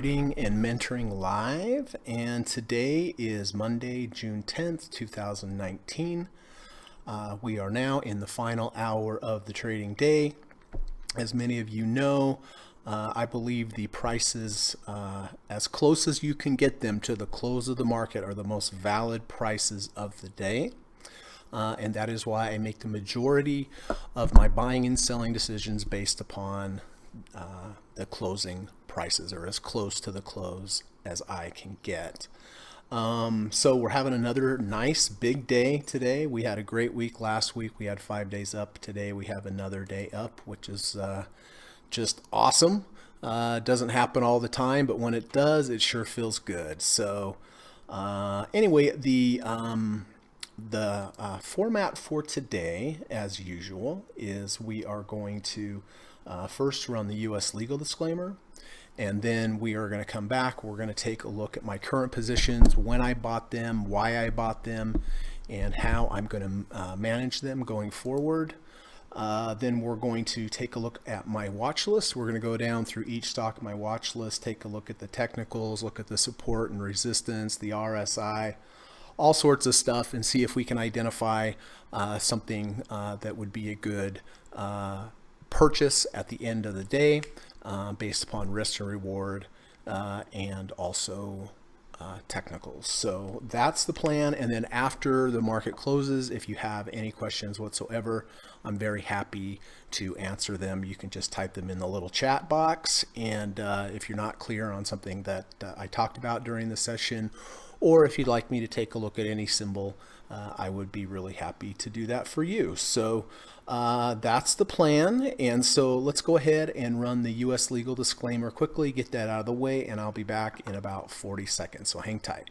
Trading and Mentoring Live, and today is Monday, June 10th, 2019. We are now in the final hour of the trading day. As many of you know, I believe the prices, as close as you can get them to the close of the market, are the most valid prices of the day. And that is why I make the majority of my buying and selling decisions based upon the closing prices, or as close to the close as I can get. So we're having another nice big day today. We had a great week last week. We had 5 days up. Today we have another day up, which is just awesome. Doesn't happen all the time, but when it does, it sure feels good. So anyway, the format for today, as usual, is we are going to first run the U.S. legal disclaimer, and then we are going to come back. We're going to take a look at my current positions, when I bought them, why I bought them, and how I'm going to manage them going forward. Then we're going to take a look at my watch list. We're going to go down through each stock in my watch list, take a look at the technicals, look at the support and resistance, the RSI, all sorts of stuff, and see if we can identify something that would be a good purchase at the end of the day based upon risk and reward and also technicals. So that's the plan. And then after the market closes, if you have any questions whatsoever, I'm very happy to answer them. You can just type them in the little chat box. And if you're not clear on something that I talked about during the session, or if you'd like me to take a look at any symbol, I would be really happy to do that for you. So that's the plan. And so let's go ahead and run the U.S. legal disclaimer quickly, get that out of the way, and I'll be back in about 40 seconds. So hang tight.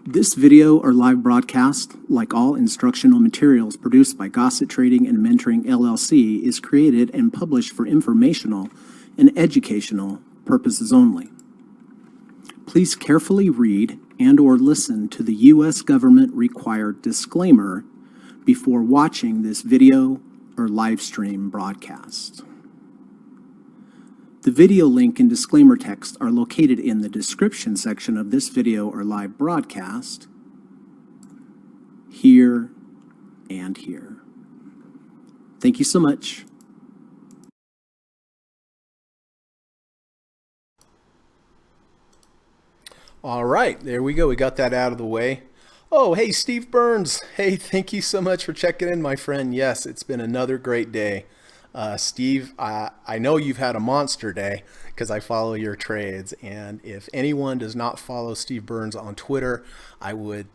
This video or live broadcast, like all instructional materials produced by Gossett Trading and Mentoring LLC, is created and published for informational and educational purposes only. Please carefully read and or listen to the U.S. government required disclaimer before watching this video or live stream broadcast. The video link and disclaimer text are located in the description section of this video or live broadcast, here and here. Thank you so much. All right, there we go. We got that out of the way. Oh, hey, Steve Burns. Hey, thank you so much for checking in, my friend. Yes, it's been another great day. Steve, I know you've had a monster day because I follow your trades. And if anyone does not follow Steve Burns on Twitter, I would,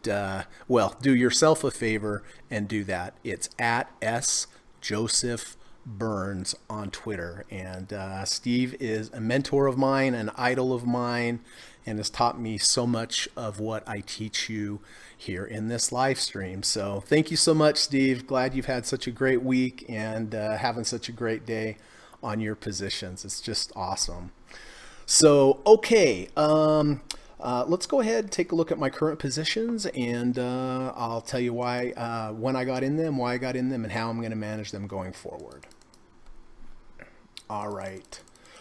well, do yourself a favor and do that. It's at @SJoseph Burns on Twitter. And Steve is a mentor of mine, an idol of mine, and has taught me so much of what I teach you here in this live stream. So thank you so much, Steve. Glad you've had such a great week and having such a great day on your positions. It's just awesome. So, okay, let's go ahead and take a look at my current positions, and I'll tell you why, when I got in them, why I got in them, and how I'm going to manage them going forward. All right.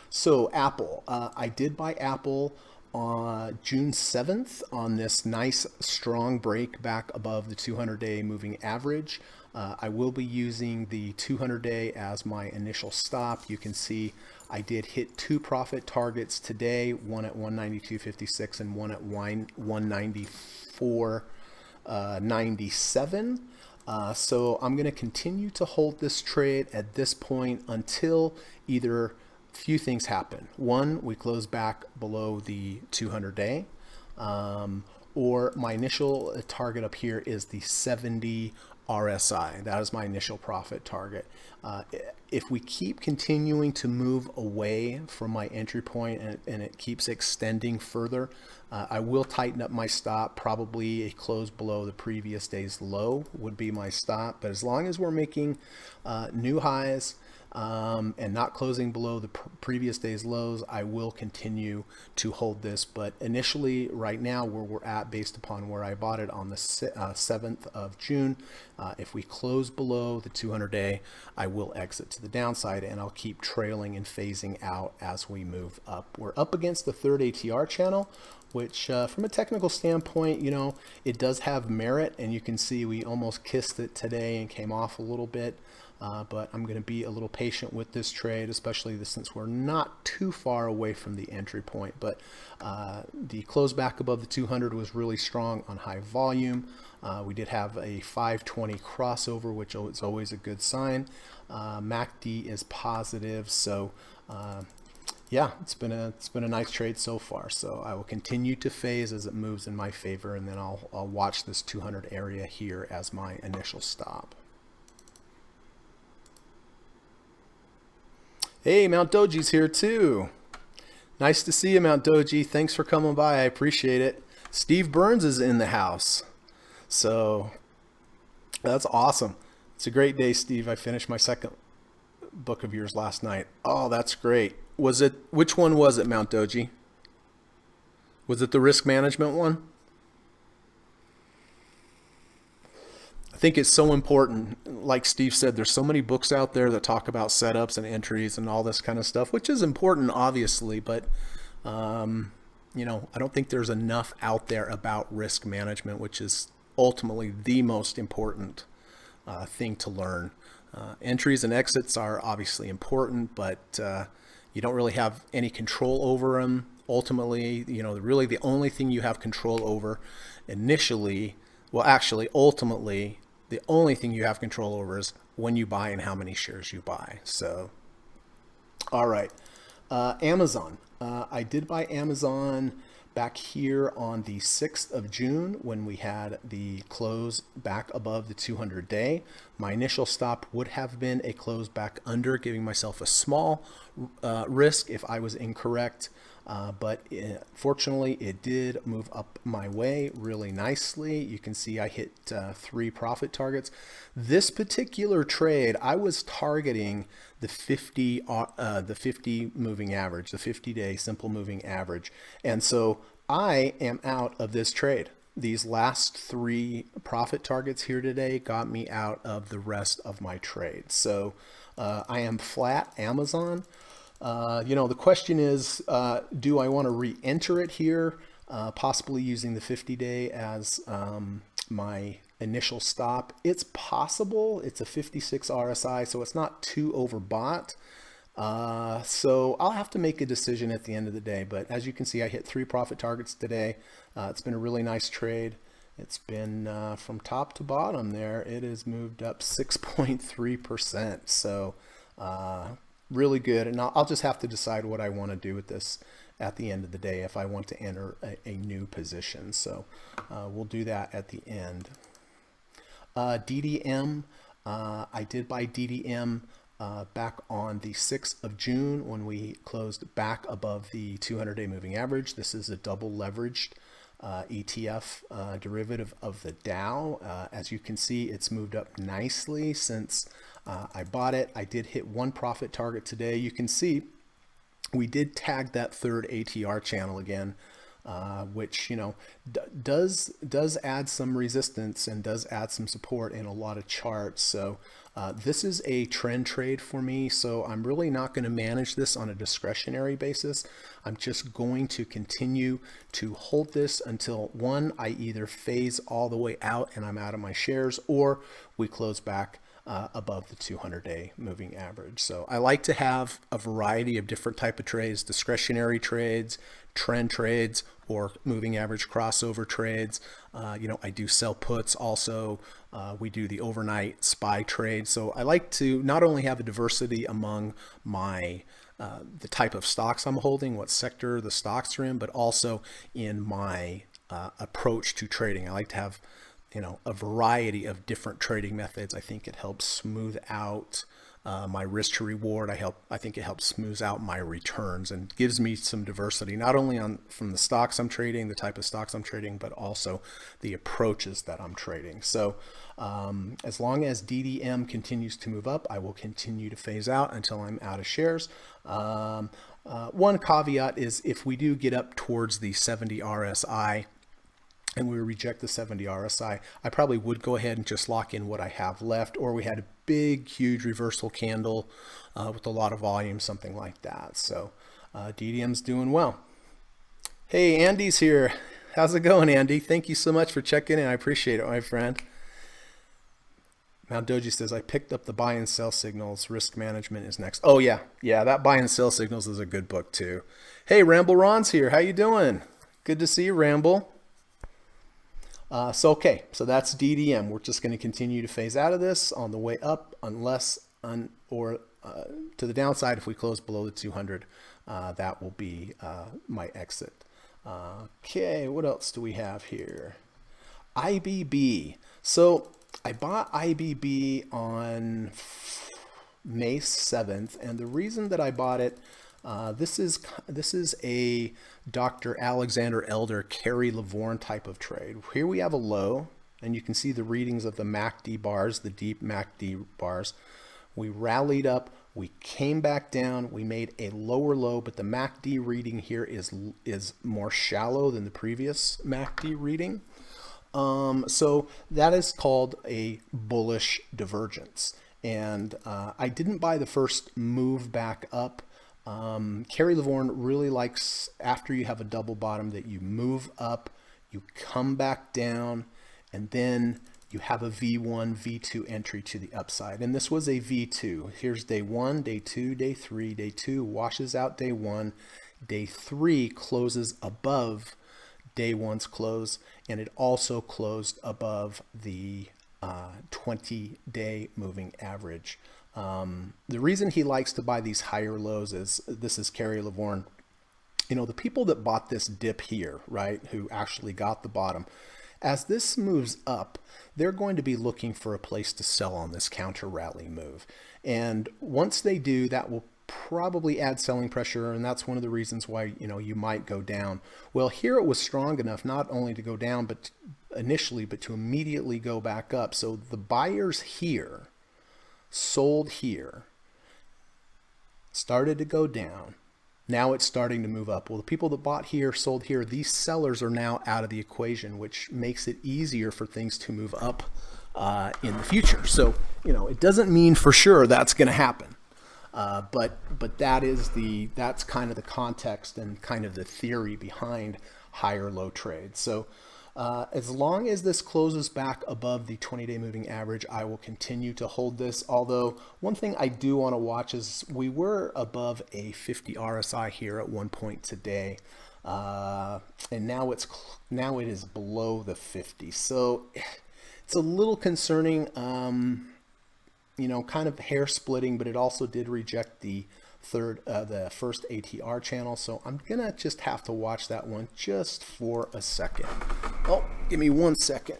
So Apple, I did buy Apple on June 7th on this nice strong break back above the 200-day moving average. I will be using the 200-day as my initial stop. You can see I did hit two profit targets today, one at 192.56 and one at 194.97. So I'm going to continue to hold this trade at this point until either few things happen. One, we close back below the 200-day, or my initial target up here is the 70 RSI. That is my initial profit target. If we keep continuing to move away from my entry point and it keeps extending further, I will tighten up my stop. Probably a close below the previous day's low would be my stop. But as long as we're making new highs, and not closing below the previous day's lows, I will continue to hold this. But initially, right now, where we're at, based upon where I bought it on the 7th of June, if we close below the 200-day, I will exit to the downside, and I'll keep trailing and phasing out as we move up. We're up against the third ATR channel, which from a technical standpoint, it does have merit, and you can see we almost kissed it today and came off a little bit. But I'm going to be a little patient with this trade, especially since we're not too far away from the entry point. But the close back above the 200 was really strong on high volume. We did have a 520 crossover, which is always a good sign. MACD is positive, so yeah, it's been a nice trade so far. So I will continue to phase as it moves in my favor, and then I'll watch this 200 area here as my initial stop. Hey, Mount Doji's here too. Nice to see you, Mount Doji. Thanks for coming by. I appreciate it. Steve Burns is in the house. So that's awesome. It's a great day, Steve. I finished my second book of yours last night. Oh, that's great. Which one was it, Mount Doji? Was it the risk management one? I think it's so important. Like Steve said, there's so many books out there that talk about setups and entries and all this kind of stuff, which is important, obviously, but I don't think there's enough out there about risk management, which is ultimately the most important thing to learn. Entries and exits are obviously important, but you don't really have any control over them. Ultimately, really the only thing you have control over ultimately, the only thing you have control over is when you buy and how many shares you buy. So, all right. Amazon. I did buy Amazon back here on the 6th of June when we had the close back above the 200-day. My initial stop would have been a close back under, giving myself a small risk if I was incorrect. But fortunately, it did move up my way really nicely. You can see I hit 3 profit targets. This particular trade, I was targeting the 50 moving average, the 50-day simple moving average. And so I am out of this trade. These last 3 profit targets here today got me out of the rest of my trade. So I am flat Amazon. The question is, do I want to re-enter it here, possibly using the 50-day as my initial stop? It's possible. It's a 56 RSI, so it's not too overbought. So I'll have to make a decision at the end of the day. But as you can see, I hit 3 profit targets today. It's been a really nice trade. It's been from top to bottom there. It has moved up 6.3%. So really good, and I'll just have to decide what I want to do with this at the end of the day if I want to enter a new position. So we'll do that at the end. DDM, I did buy DDM back on the 6th of June when we closed back above the 200-day moving average. This is a double leveraged ETF derivative of the Dow. As you can see, it's moved up nicely since I bought it. I did hit 1 profit target today. You can see we did tag that third ATR channel again, which does add some resistance and does add some support in a lot of charts. So this is a trend trade for me, so I'm really not going to manage this on a discretionary basis. I'm just going to continue to hold this until one, I either phase all the way out and I'm out of my shares, or we close back above the 200-day moving average. So I like to have a variety of different type of trades: discretionary trades, trend trades, or moving average crossover trades. I do sell puts also. We do the overnight SPY trade. So I like to not only have a diversity among my the type of stocks I'm holding, what sector the stocks are in, but also in my approach to trading. I like to have a variety of different trading methods. I think it helps smooth out my risk to reward. I think it helps smooth out my returns and gives me some diversity, not only from the stocks I'm trading, the type of stocks I'm trading, but also the approaches that I'm trading. So as long as DDM continues to move up, I will continue to phase out until I'm out of shares. One caveat is if we do get up towards the 70 RSI and we reject the 70 RSI, I probably would go ahead and just lock in what I have left, or we had a big, huge reversal candle with a lot of volume, something like that. So DDM's doing well. Hey, Andy's here. How's it going, Andy? Thank you so much for checking in. I appreciate it, my friend. Mount Doji says, I picked up the buy and sell signals. Risk management is next. Oh, yeah. Yeah, that buy and sell signals is a good book, too. Hey, Ramble Ron's here. How you doing? Good to see you, Ramble. So that's DDM. We're just going to continue to phase out of this on the way up, unless to the downside, if we close below the 200, that will be my exit. Okay, what else do we have here? IBB. So I bought IBB on May 7th, and the reason that I bought it, this is a Dr. Alexander Elder, Kerry Lavorne type of trade. Here we have a low, and you can see the readings of the MACD bars, the deep MACD bars. We rallied up, we came back down, we made a lower low, but the MACD reading here is more shallow than the previous MACD reading. So that is called a bullish divergence. And I didn't buy the first move back up. Kerry Lavorne really likes, after you have a double bottom, that you move up, you come back down, and then you have a V1, V2 entry to the upside. And this was a V2. Here's day 1, day 2, day 3. Day 2 washes out day 1. Day 3 closes above day 1's close, and it also closed above the 20-day moving average. The reason he likes to buy these higher lows is, this is Kerry Lavorne. You know, the people that bought this dip here, right, who actually got the bottom, as this moves up, they're going to be looking for a place to sell on this counter rally move. And once they do, that will probably add selling pressure, and that's one of the reasons why, you know, you might go down. Well, here it was strong enough not only to go down, but initially, but to immediately go back up. So the buyers here sold here, started to go down. Now it's starting to move up. Well, the people that bought here, sold here, these sellers are now out of the equation, which makes it easier for things to move up in the future. So, you know, it doesn't mean for sure that's going to happen. But that's kind of the context and kind of the theory behind higher low trades. So as long as this closes back above the 20-day moving average, I will continue to hold this. Although one thing I do want to watch is we were above a 50 RSI here at one point today, and now it is below the 50. So it's a little concerning. You know, kind of hair splitting, but it also did reject the first ATR channel. So I'm gonna just have to watch that one just for a second. Oh, give me 1 second.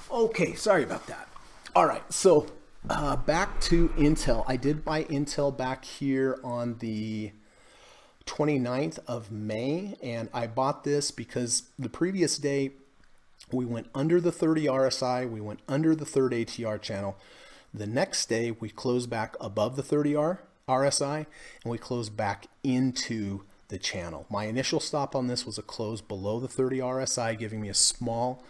Okay, sorry about that. All right, so back to Intel. I did buy Intel back here on the 29th of May, and I bought this because the previous day we went under the 30 RSI, we went under the third ATR channel. The next day we closed back above the 30 RSI, and we closed back into the channel. My initial stop on this was a close below the 30 RSI, giving me a small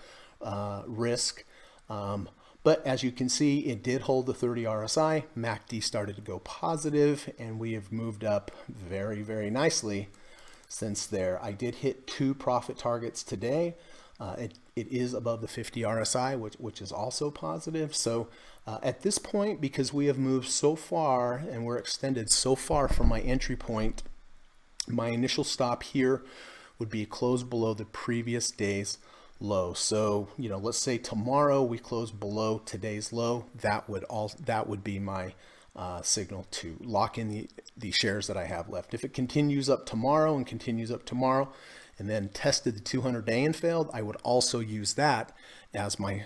risk. But as you can see, it did hold the 30 RSI. MACD started to go positive, and we have moved up very, very nicely since there. I did hit 2 profit targets today. It is above the 50 RSI, which is also positive. So at this point, because we have moved so far and we're extended so far from my entry point, my initial stop here would be a close below the previous day's low. So, you know, let's say tomorrow we close below today's low. That would be my signal to lock in the shares that I have left. If it continues up tomorrow and continues up tomorrow and then tested the 200-day and failed, I would also use that as my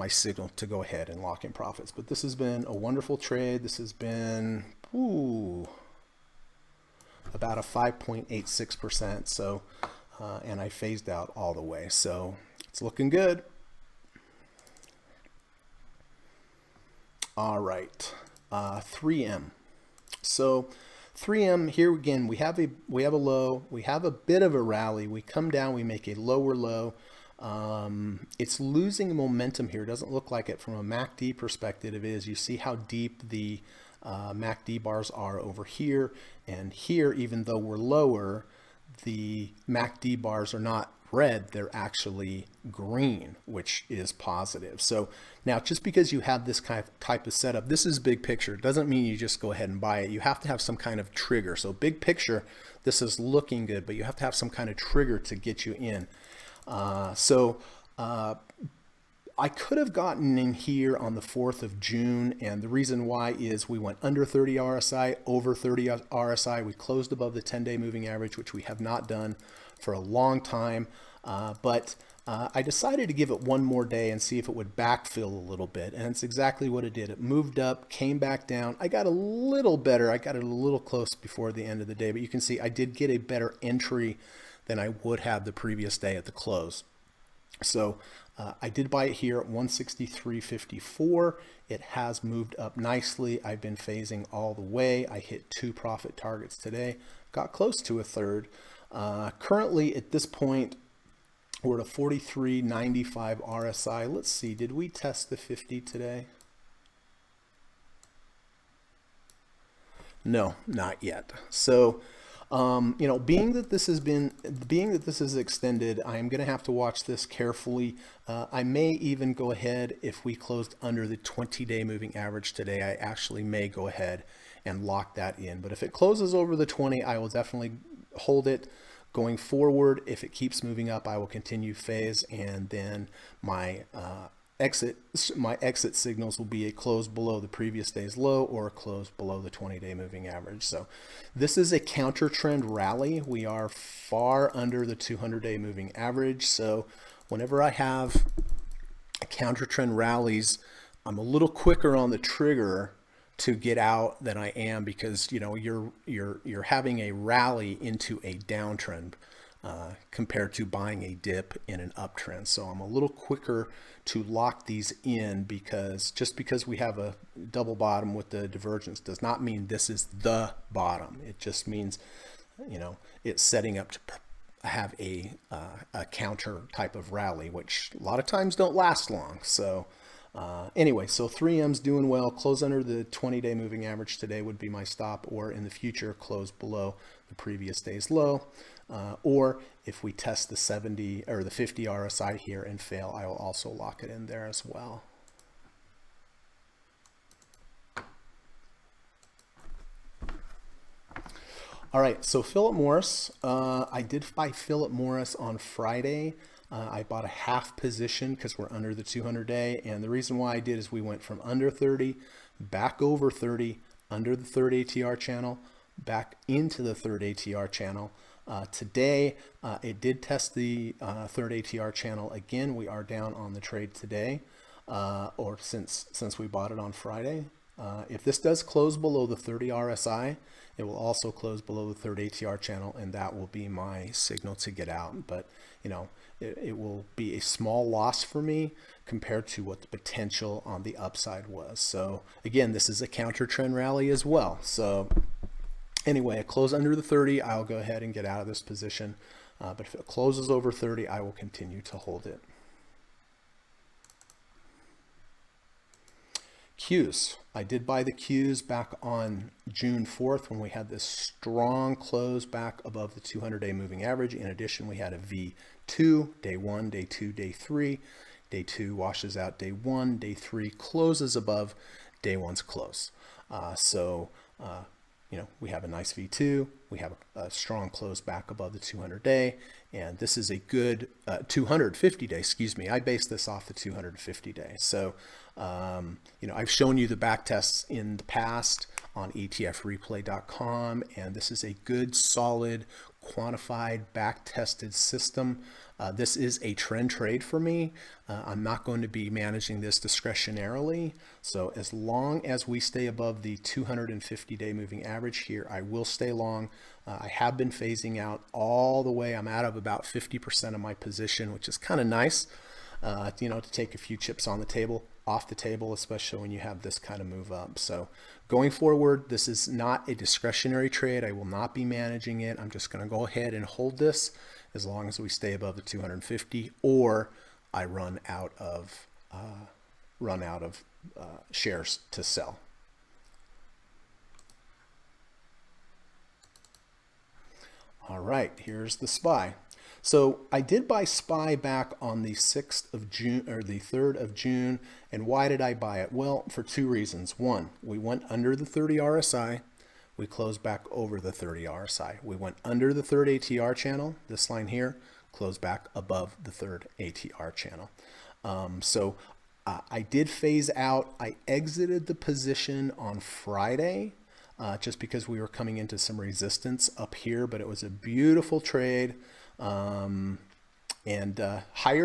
signal to go ahead and lock in profits. But this has been a wonderful trade. This has been about a 5.86%. So, and I phased out all the way. So it's looking good. All right, 3M. So 3M here again, we have a low, we have a bit of a rally. We come down, we make a lower low. It's losing momentum here. It doesn't look like it from a MACD perspective. It is. You see how deep the MACD bars are over here and here. Even though we're lower, the MACD bars are not red, they're actually green, which is positive. So now, just because you have this type of setup, this is big picture. It doesn't mean you just go ahead and buy it. You have to have some kind of trigger. So big picture, this is looking good, but you have to have some kind of trigger to get you in. I could have gotten in here on the 4th of June, and the reason why is we went under 30 RSI, over 30 RSI. We closed above the 10-day moving average, which we have not done for a long time, but I decided to give it one more day and see if it would backfill a little bit, and it's exactly what it did. It moved up, came back down. I got a little better. I got it a little close before the end of the day, but you can see I did get a better entry than I would have the previous day at the close. So I did buy it here at 163.54. It has moved up nicely. I've been phasing all the way. I hit 2 profit targets today, got close to a third. Currently at this point, we're at a 43.95 RSI. Let's see, did we test the 50 today? No, not yet. So, you know, being that this is extended, I am going to have to watch this carefully. I may even go ahead, if we closed under the 20-day moving average today, I actually may go ahead and lock that in. But if it closes over the 20, I will definitely hold it. Going forward, if it keeps moving up, I will continue phase, and then my exit signals will be a close below the previous day's low or a close below the 20-day moving average. So this is a counter trend rally. We are far under the 200-day moving average. So whenever I have counter trend rallies, I'm a little quicker on the trigger to get out than I am, because you know you're having a rally into a downtrend compared to buying a dip in an uptrend. So I'm a little quicker to lock these in, because just because we have a double bottom with the divergence does not mean this is the bottom. It just means, you know, it's setting up to have a counter type of rally, which a lot of times don't last long. So anyway, so 3M's doing well. Close under the 20-day moving average today would be my stop, or in the future, close below the previous day's low. Or if we test the 70 or the 50 RSI here and fail, I will also lock it in there as well. All right, so Philip Morris, I did buy Philip Morris on Friday. I bought a half position because we're under the 200-day, and the reason why I did is we went from under 30, back over 30, under the third ATR channel, back into the third ATR channel. Today, it did test the third ATR channel again. We are down on the trade today, or since we bought it on Friday. If this does close below the 30 RSI, it will also close below the third ATR channel, and that will be my signal to get out. But you know, it will be a small loss for me compared to what the potential on the upside was. So again, this is a counter trend rally as well. So anyway, it closed under the 30. I'll go ahead and get out of this position. But if it closes over 30, I will continue to hold it. Qs. I did buy the Qs back on June 4th when we had this strong close back above the 200-day moving average. In addition, we had a V2, day 1, day 2, day 3. Day 2 washes out day 1. Day 3 closes above day 1's close. we have a nice V2, we have a strong close back above the 200-day, and this is a good 250-day, excuse me. I base this off the 250-day. So, I've shown you the back tests in the past on etfreplay.com, and this is a good, solid, quantified, back-tested system. This is a trend trade for me. I'm not going to be managing this discretionarily. So as long as we stay above the 250-day moving average here, I will stay long. I have been phasing out all the way. I'm out of about 50% of my position, which is kind of nice, to take a few chips off the table, especially when you have this kind of move up. So going forward, this is not a discretionary trade. I will not be managing it. I'm just going to go ahead and hold this as long as we stay above the 250, or I run out of shares to sell. All right, here's the SPY. So I did buy SPY back on the 6th of June or the 3rd of June. And why did I buy it? Well, for two reasons. One, we went under the 30 RSI. We closed back over the 30 RSI. We went under the third ATR channel, this line here, closed back above the third ATR channel. I did phase out. I exited the position on Friday just because we were coming into some resistance up here, but it was a beautiful trade. Higher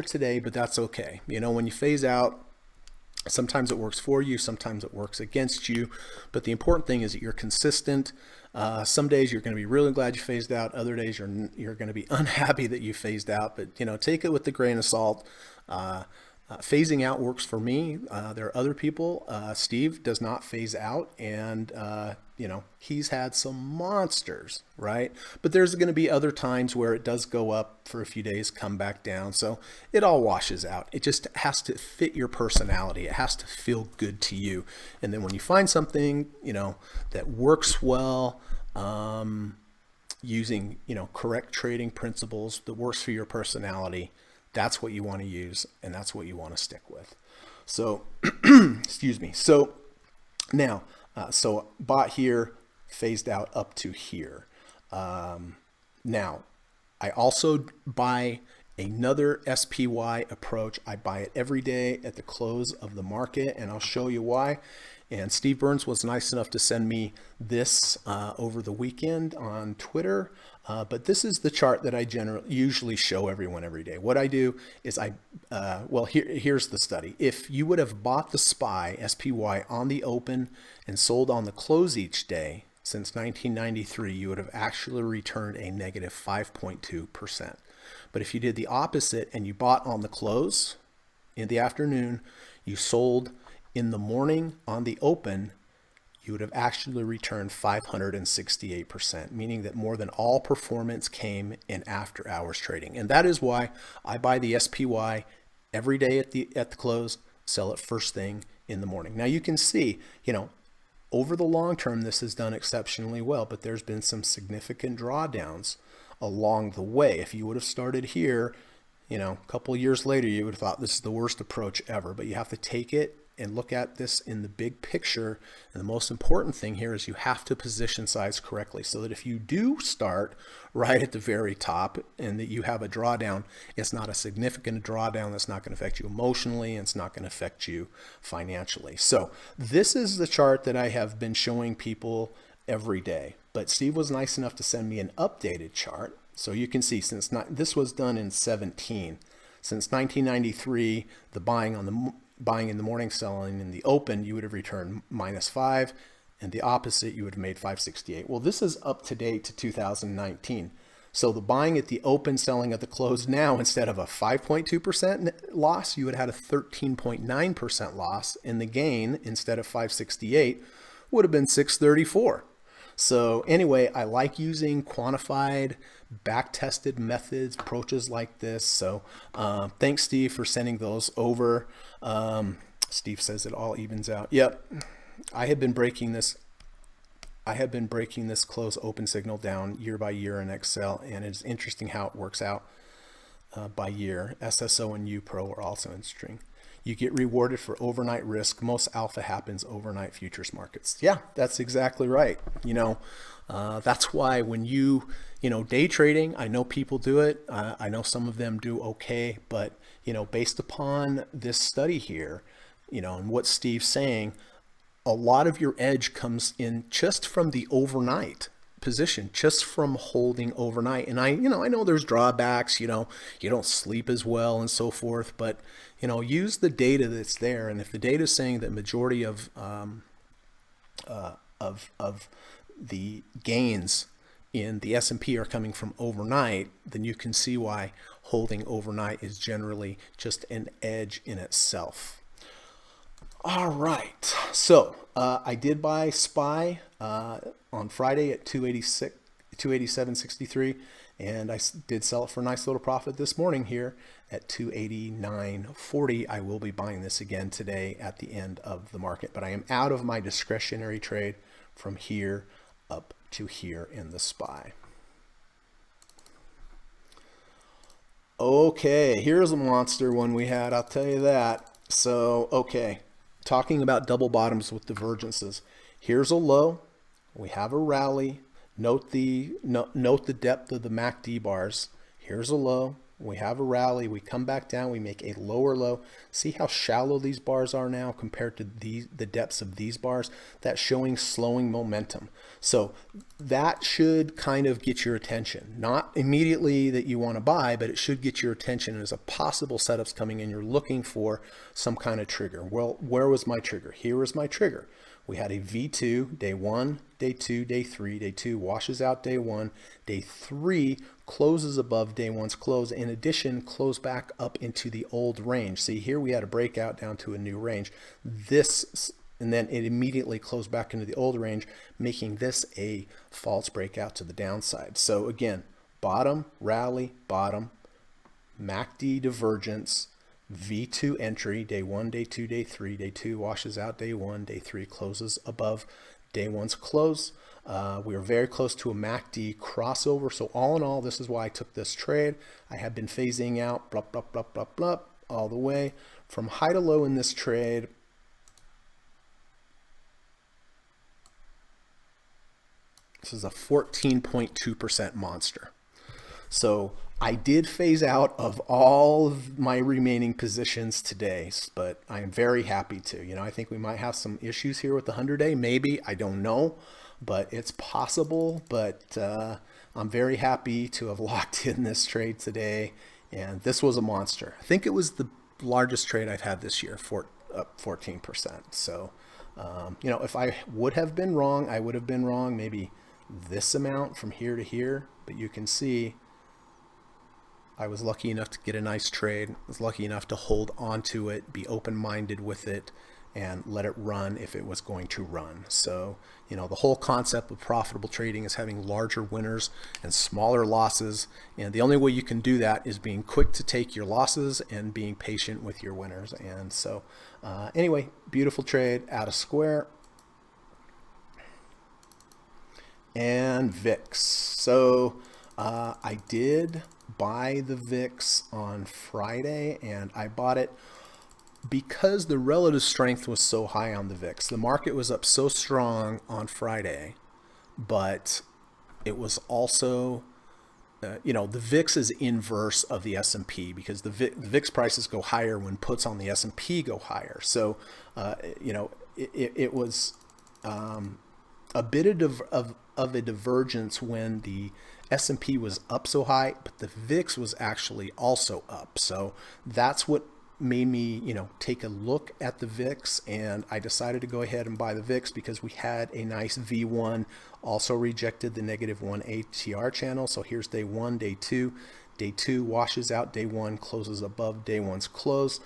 today, but that's okay. When you phase out, sometimes it works for you, sometimes it works against you, but the important thing is that you're consistent. Some days you're going to be really glad you phased out. Other days you're going to be unhappy that you phased out, but take it with a grain of salt. Phasing out works for me. There are other people. Steve does not phase out, and he's had some monsters, right? But there's going to be other times where it does go up for a few days, come back down. So it all washes out. It just has to fit your personality. It has to feel good to you. And then when you find something, that works well, using, correct trading principles that works for your personality, that's what you want to use, and that's what you want to stick with. So, excuse me. So now, bought here, phased out up to here. Now, I also buy another SPY approach. I buy it every day at the close of the market, and I'll show you why. And Steve Burns was nice enough to send me this over the weekend on Twitter. But this is the chart that I usually show everyone every day. What I do is here's the study. If you would have bought the SPY on the open and sold on the close each day since 1993, you would have actually returned a negative 5.2%. But if you did the opposite and you bought on the close in the afternoon, you sold in the morning on the open, you would have actually returned 568%, meaning that more than all performance came in after hours trading. And that is why I buy the SPY every day at the close, sell it first thing in the morning. Now you can see, over the long term, this has done exceptionally well, but there's been some significant drawdowns along the way. If you would have started here, a couple of years later, you would have thought this is the worst approach ever, but you have to take it and look at this in the big picture. And the most important thing here is you have to position size correctly so that if you do start right at the very top and that you have a drawdown, it's not a significant drawdown that's not going to affect you emotionally, and it's not going to affect you financially. So this is the chart that I have been showing people every day. But Steve was nice enough to send me an updated chart. So you can see this was done in 17. Since 1993, the buying in the morning, selling in the open, you would have returned -5, and the opposite, you would have made 568. Well, this is up to date to 2019. So the buying at the open, selling at the close now, instead of a 5.2% loss, you would have had a 13.9% loss, and the gain, instead of 568, would have been 634. So anyway, I like using quantified, back-tested methods, approaches like this. So thanks, Steve, for sending those over. Steve says it all evens out. Yep, I have been breaking this close open signal down year by year in Excel, and it's interesting how it works out by year. SSO and UPRO are also interesting. You get rewarded for overnight risk. Most alpha happens overnight futures markets. Yeah, that's exactly right. That's why when day trading, I know people do it. I know some of them do okay, but, based upon this study here, and what Steve's saying, a lot of your edge comes in just from the overnight position, just from holding overnight. And I know there's drawbacks, you don't sleep as well and so forth, but, use the data that's there. And if the data is saying that majority of the gains in the S&P are coming from overnight, then you can see why holding overnight is generally just an edge in itself. All right, so I did buy SPY on Friday at 287.63, and I did sell it for a nice little profit this morning here at 289.40. I will be buying this again today at the end of the market, but I am out of my discretionary trade from here up to here in the SPY. Okay, here's a monster one we had, I'll tell you that. So, okay, talking about double bottoms with divergences. Here's a low, we have a rally. Note the depth of the MACD bars. Here's a low, we have a rally, we come back down, we make a lower low. See how shallow these bars are now compared to the depths of these bars? That's showing slowing momentum. So that should kind of get your attention. Not immediately that you want to buy, but it should get your attention as a possible setups coming in. You're looking for some kind of trigger. Well, where was my trigger? Here was my trigger. We had a V2, day 1, day 2, day 3. Day 2 washes out day 1. Day 3 closes above day 1's close. In addition, close back up into the old range. See, here we had a breakout down to a new range. And then it immediately closed back into the old range, making this a false breakout to the downside. So again, bottom, rally, bottom, MACD divergence, V2 entry, day 1, day 2, day 3. Day 2 washes out day 1. Day 3 closes above day 1's close. We are very close to a MACD crossover. So all in all, this is why I took this trade. I have been phasing out blah, blah, blah, blah, blah, all the way from high to low in this trade. This is a 14.2% monster. So I did phase out of all of my remaining positions today, but I am very happy to. I think we might have some issues here with the 100-day, maybe, I don't know, but it's possible. But I'm very happy to have locked in this trade today, and this was a monster. I think it was the largest trade I've had this year, up 14%. So, if I would have been wrong, I would have been wrong maybe this amount from here to here, but you can see I was lucky enough to get a nice trade. I was lucky enough to hold on to it, be open-minded with it, and let it run if it was going to run. So, the whole concept of profitable trading is having larger winners and smaller losses. And the only way you can do that is being quick to take your losses and being patient with your winners. And so, anyway, beautiful trade out of square. And VIX. So I did buy the VIX on Friday, and I bought it because the relative strength was so high on the VIX. The market was up so strong on Friday, but it was also, the VIX is inverse of the S&P because the VIX prices go higher when puts on the S&P go higher. So, it was a bit of a divergence when the S&P was up so high, but the VIX was actually also up. So that's what made me, take a look at the VIX, and I decided to go ahead and buy the VIX because we had a nice V1, also rejected the -1 ATR channel. So here's day 1, day 2. Day 2 washes out day 1, closes above day 1's close.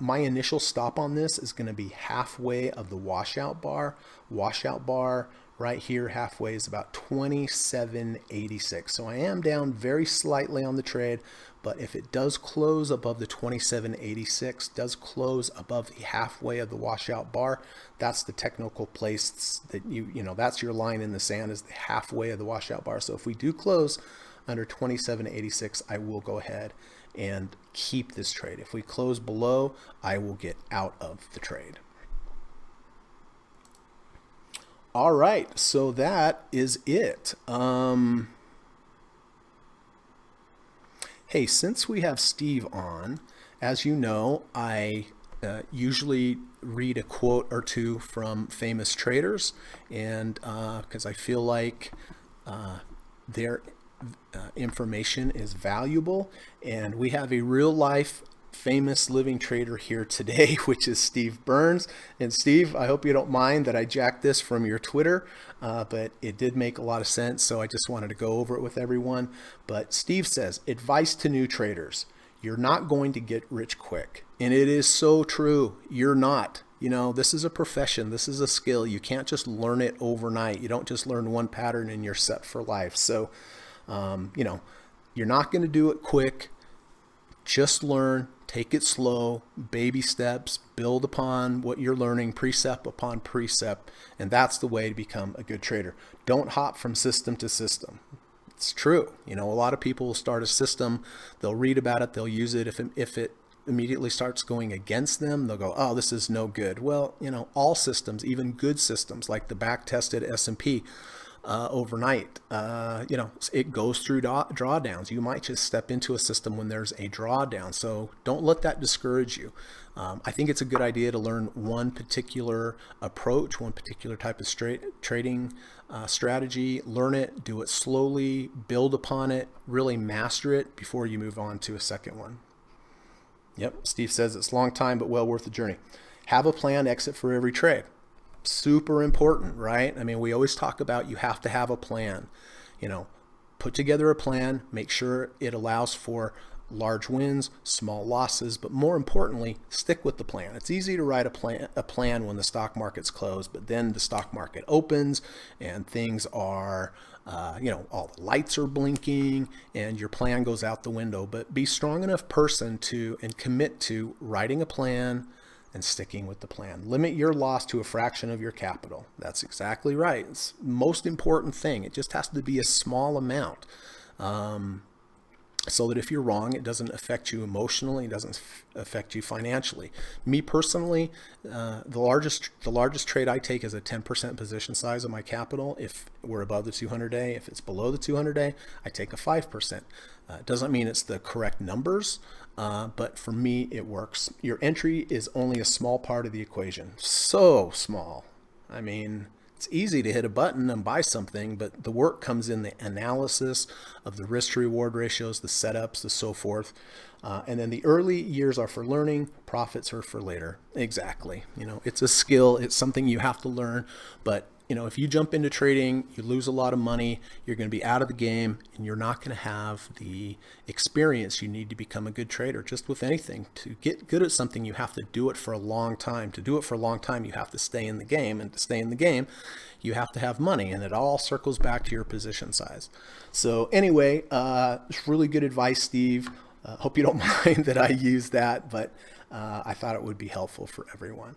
My initial stop on this is going to be halfway of the washout bar. Washout bar right here halfway is about 27.86. So I am down very slightly on the trade, but if it does close above the 27.86, does close above the halfway of the washout bar, that's the technical place that that's your line in the sand, is the halfway of the washout bar. So if we do close under 27.86, I will go ahead and keep this trade. If we close below, I will get out of the trade. All right, so that is it. Hey, since we have Steve on, as you know, I usually read a quote or two from famous traders, and because I feel like their information is valuable, and we have a real life famous living trader here today, which is Steve Burns. And Steve, I hope you don't mind that I jacked this from your Twitter, but it did make a lot of sense, so I just wanted to go over it with everyone. But Steve says, advice to new traders: you're not going to get rich quick. And it is so true. You're not. You know, this is a profession. This is a skill. You can't just learn it overnight. You don't just learn one pattern and you're set for life. So, you know, you're not going to do it quick. Just learn, take it slow, baby steps, build upon what you're learning, precept upon precept, and that's the way to become a good trader. Don't hop from system to system. It's true. You know, a lot of people will start a system, they'll read about it, they'll use it. If it immediately starts going against them, they'll go, oh, this is no good. Well, you know, all systems, even good systems like the back-tested S&P, overnight, you know, it goes through drawdowns. You might just step into a system when there's a drawdown. So don't let that discourage you. I think it's a good idea to learn one particular approach, one particular type of trading strategy, learn it, do it slowly, build upon it, really master it before you move on to a second one. Yep, Steve says it's a long time, but well worth the journey. Have a planned exit for every trade. Super important, right? I mean, we always talk about you have to have a plan. You know, put together a plan, make sure it allows for large wins, small losses, but more importantly, stick with the plan. It's easy to write a plan when the stock market's closed, but then the stock market opens and things are, you know, all the lights are blinking and your plan goes out the window. But be a strong enough person to and commit to writing a plan and sticking with the plan. Limit your loss to a fraction of your capital. That's exactly right. It's the most important thing. It just has to be a small amount. So that if you're wrong, it doesn't affect you emotionally, it doesn't affect you financially. Me personally, the largest trade I take is a 10% position size of my capital. If we're above the 200-day, if it's below the 200-day, I take a 5%. It doesn't mean it's the correct numbers, but for me, it works. Your entry is only a small part of the equation. So small. I mean, it's easy to hit a button and buy something, but the work comes in the analysis of the risk to reward ratios, the setups, the so forth. And then the early years are for learning, profits are for later. Exactly. You know, it's a skill. It's something you have to learn. But, you know, if you jump into trading, you lose a lot of money, you're going to be out of the game and you're not going to have the experience you need to become a good trader. Just with anything, to get good at something, you have to do it for a long time. To do it for a long time, you have to stay in the game, and to stay in the game, you have to have money, and it all circles back to your position size. So anyway, it's really good advice, Steve. Hope you don't mind that I use that, but I thought it would be helpful for everyone.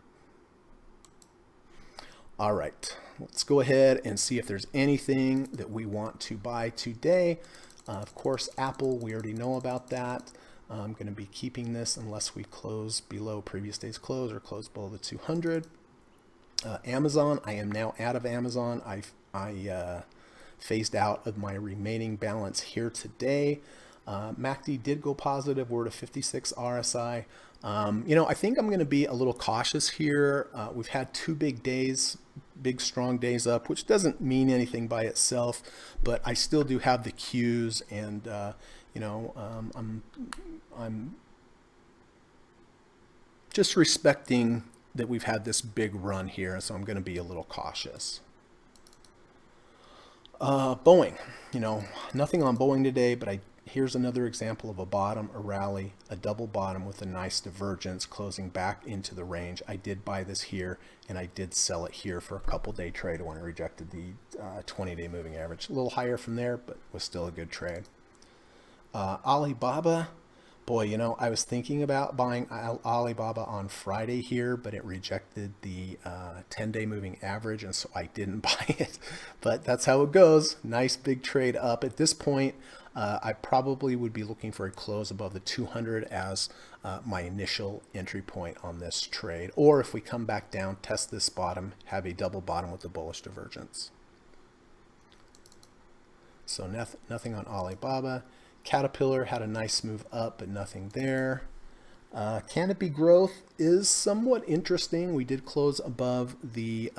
All right, let's go ahead and see if there's anything that we want to buy today. Of course, Apple, we already know about that. I'm going to be keeping this unless we close below previous day's close or close below the 200. Amazon, I am now out of Amazon. I phased out of my remaining balance here today. MACD did go positive. We're at a 56 RSI. You know, I think I'm going to be a little cautious here. We've had two big days, big strong days up, which doesn't mean anything by itself, but I still do have the cues, and you know, I'm just respecting that we've had this big run here, so I'm going to be a little cautious. Boeing, you know, nothing on Boeing today, but here's another example of a bottom, a rally, a double bottom with a nice divergence closing back into the range. I did buy this here, and I did sell it here for a couple day trade when I rejected the 20-day moving average. A little higher from there, but was still a good trade. Alibaba, Boy, you know, I was thinking about buying Alibaba on Friday here, but it rejected the 10-day moving average, and so I didn't buy it. But that's how it goes. Nice big trade up. At this point, I probably would be looking for a close above the 200 as my initial entry point on this trade. Or if we come back down, test this bottom, have a double bottom with the bullish divergence. So nothing on Alibaba. Caterpillar had a nice move up, but nothing there. Canopy growth is somewhat interesting. We did close above the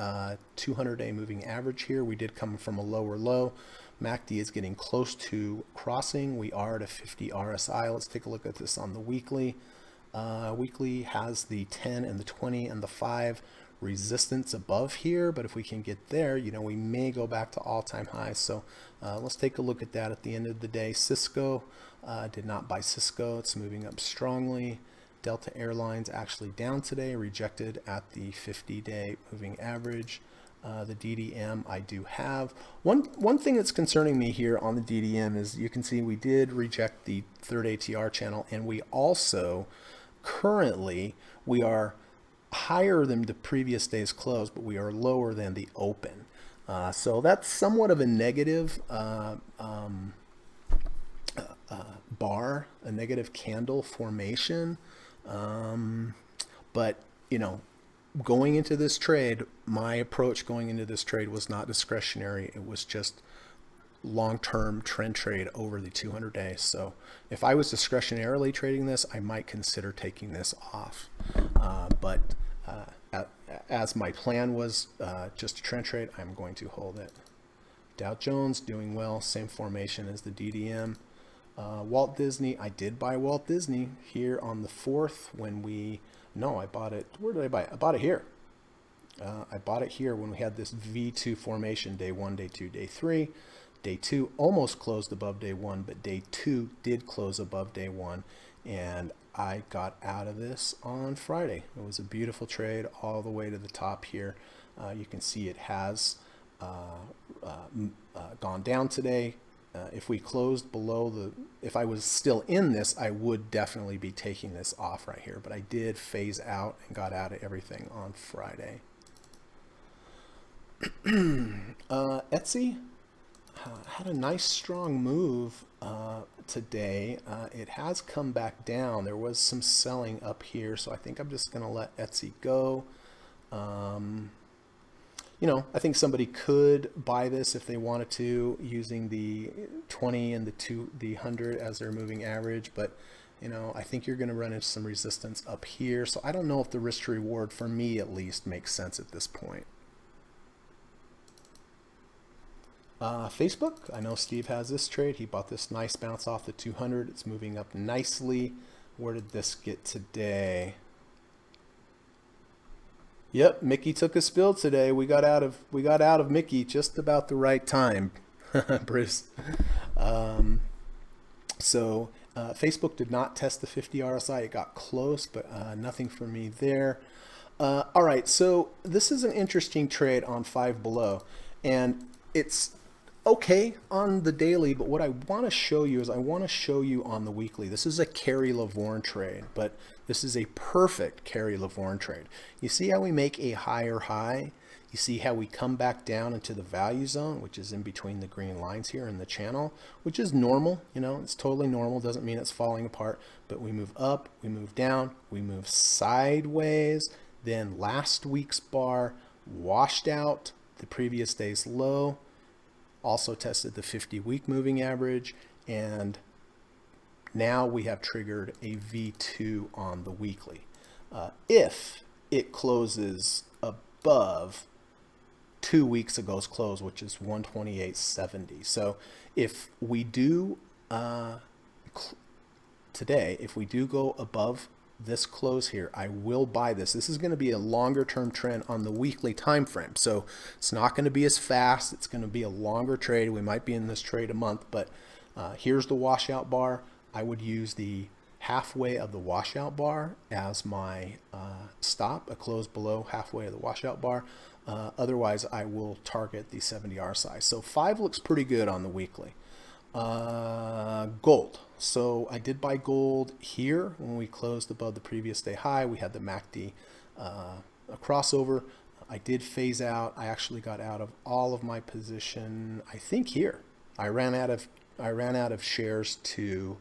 200-day moving average here. We did come from a lower low. MACD is getting close to crossing. We are at a 50 RSI. Let's take a look at this on the weekly. Weekly has the 10 and the 20 and the 5 resistance above here, but if we can get there, you know, we may go back to all-time highs. So let's take a look at that at the end of the day. Cisco, did not buy Cisco. It's moving up strongly. Delta Airlines actually down today, rejected at the 50-day moving average. The DDM I do have. One thing that's concerning me here on the DDM is you can see we did reject the third ATR channel, and we also currently we are higher than the previous day's close, but we are lower than the open. So that's somewhat of a negative bar, a negative candle formation. But, you know, going into this trade, my approach going into this trade was not discretionary. It was just long-term trend trade over the 200 days. So if I was discretionarily trading this, I might consider taking this off. But as my plan was just a trend trade, I'm going to hold it. Dow Jones doing well, same formation as the DDM. Walt Disney, I did buy Walt Disney here on the 4th when I bought it. Where did I buy it? I bought it here. I bought it here when we had this V2 formation, day 1, day 2, day 3. Day 2 almost closed above day 1, but day 2 did close above day 1, and I got out of this on Friday. It was a beautiful trade all the way to the top here. You can see it has gone down today. If we closed below if I was still in this, I would definitely be taking this off right here, but I did phase out and got out of everything on Friday. Etsy had a nice strong move today. It has come back down. There was some selling up here, so I think I'm just going to let Etsy go. You know, I think somebody could buy this if they wanted to, using the 20 and the 100 as their moving average, but you know, I think you're going to run into some resistance up here. So I don't know if the risk to reward, for me at least, makes sense at this point. Facebook, I know Steve has this trade. He bought this nice bounce off the 200. It's moving up nicely. Where did this get today? Yep, Mickey took a spill today. We got out of Mickey just about the right time, Bruce. Facebook did not test the 50 RSI. It got close, but nothing for me there. All right, so this is an interesting trade on Five Below, and it's okay on the daily, but what I want to show you is I want to show you on the weekly. This is a Kerry Lavorne trade, but this is a perfect Kerry Lavorne trade. You see how we make a higher high? You see how we come back down into the value zone, which is in between the green lines here in the channel, which is normal. You know, it's totally normal. Doesn't mean it's falling apart, but we move up, we move down, we move sideways. Then last week's bar washed out the previous day's low, also tested the 50-week moving average, and now we have triggered a V2 on the weekly. If it closes above 2 weeks ago's close, which is 128.70. So if we do today, if we do go above this close here, I will buy this. This is going to be a longer term trend on the weekly time frame, so it's not going to be as fast. It's going to be a longer trade. We might be in this trade a month, but here's the washout bar. I would use the halfway of the washout bar as my stop, a close below halfway of the washout bar. Otherwise, I will target the 70 RSI. So 5 looks pretty good on the weekly. Gold. So I did buy gold here when we closed above the previous day high. We had the MACD a crossover. I did phase out. I actually got out of all of my position. I think here I ran out of shares to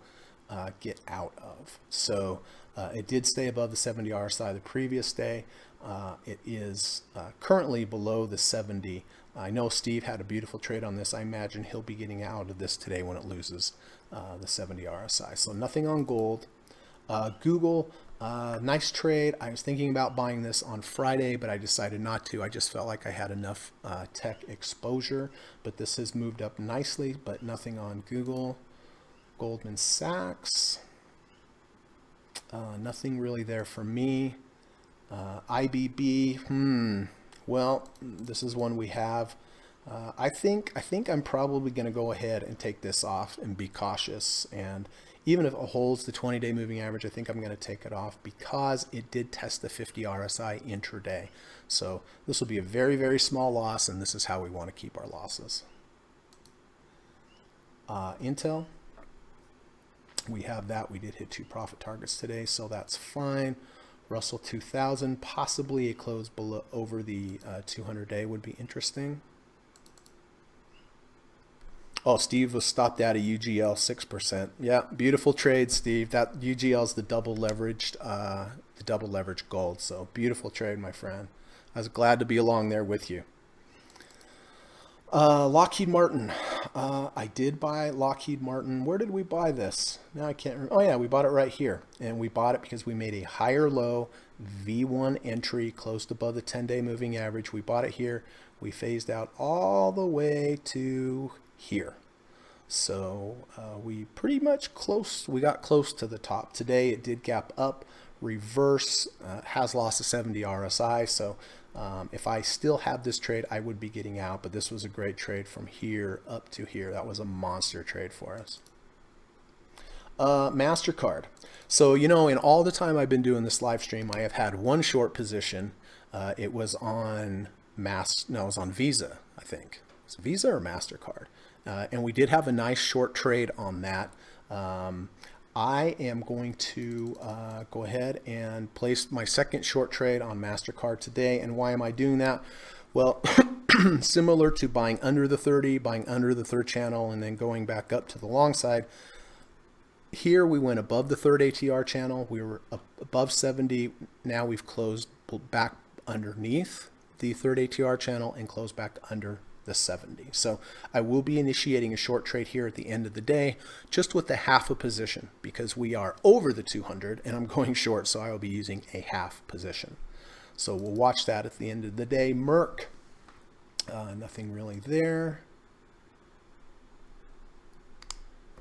get out of. So it did stay above the 70 RSI the previous day. It is currently below the 70. I know Steve had a beautiful trade on this. I imagine he'll be getting out of this today when it loses the 70 RSI. So nothing on gold. Google, nice trade. I was thinking about buying this on Friday, but I decided not to. I just felt like I had enough tech exposure, but this has moved up nicely, but nothing on Google. Goldman Sachs, nothing really there for me. IBB, well, this is one we have. I think I'm probably going to go ahead and take this off and be cautious. And even if it holds the 20-day moving average, I think I'm going to take it off because it did test the 50 RSI intraday. So this will be a very, very small loss, and this is how we want to keep our losses. Intel, we have that. We did hit 2 profit targets today, so that's fine. Russell 2000, possibly a close below over the 200-day would be interesting. Oh, Steve was stopped out of UGL 6%. Yeah, beautiful trade, Steve. That UGL is the double leveraged gold. So beautiful trade, my friend. I was glad to be along there with you. Lockheed Martin. I did buy Lockheed Martin. Where did we buy this? Now I can't remember. Oh yeah, we bought it right here. And we bought it because we made a higher low V1 entry closed above the 10-day moving average. We bought it here. We phased out all the way to here. So we pretty much we got close to the top. Today it did gap up, reverse, has lost a 70 RSI. So if I still have this trade, I would be getting out, but this was a great trade from here up to here. That was a monster trade for us. MasterCard. So, you know, in all the time I've been doing this live stream, I have had one short position. It was on it was on Visa, I think. It's Visa or MasterCard. And we did have a nice short trade on that. I am going to go ahead and place my second short trade on MasterCard today. And why am I doing that? Well, similar to buying under the 30, buying under the third channel, and then going back up to the long side. Here we went above the third ATR channel. We were above 70. Now we've closed back underneath the third ATR channel and closed back under the 70. So I will be initiating a short trade here at the end of the day, just with the half a position because we are over the 200 and I'm going short. So I will be using a half position. So we'll watch that at the end of the day. Merck, nothing really there.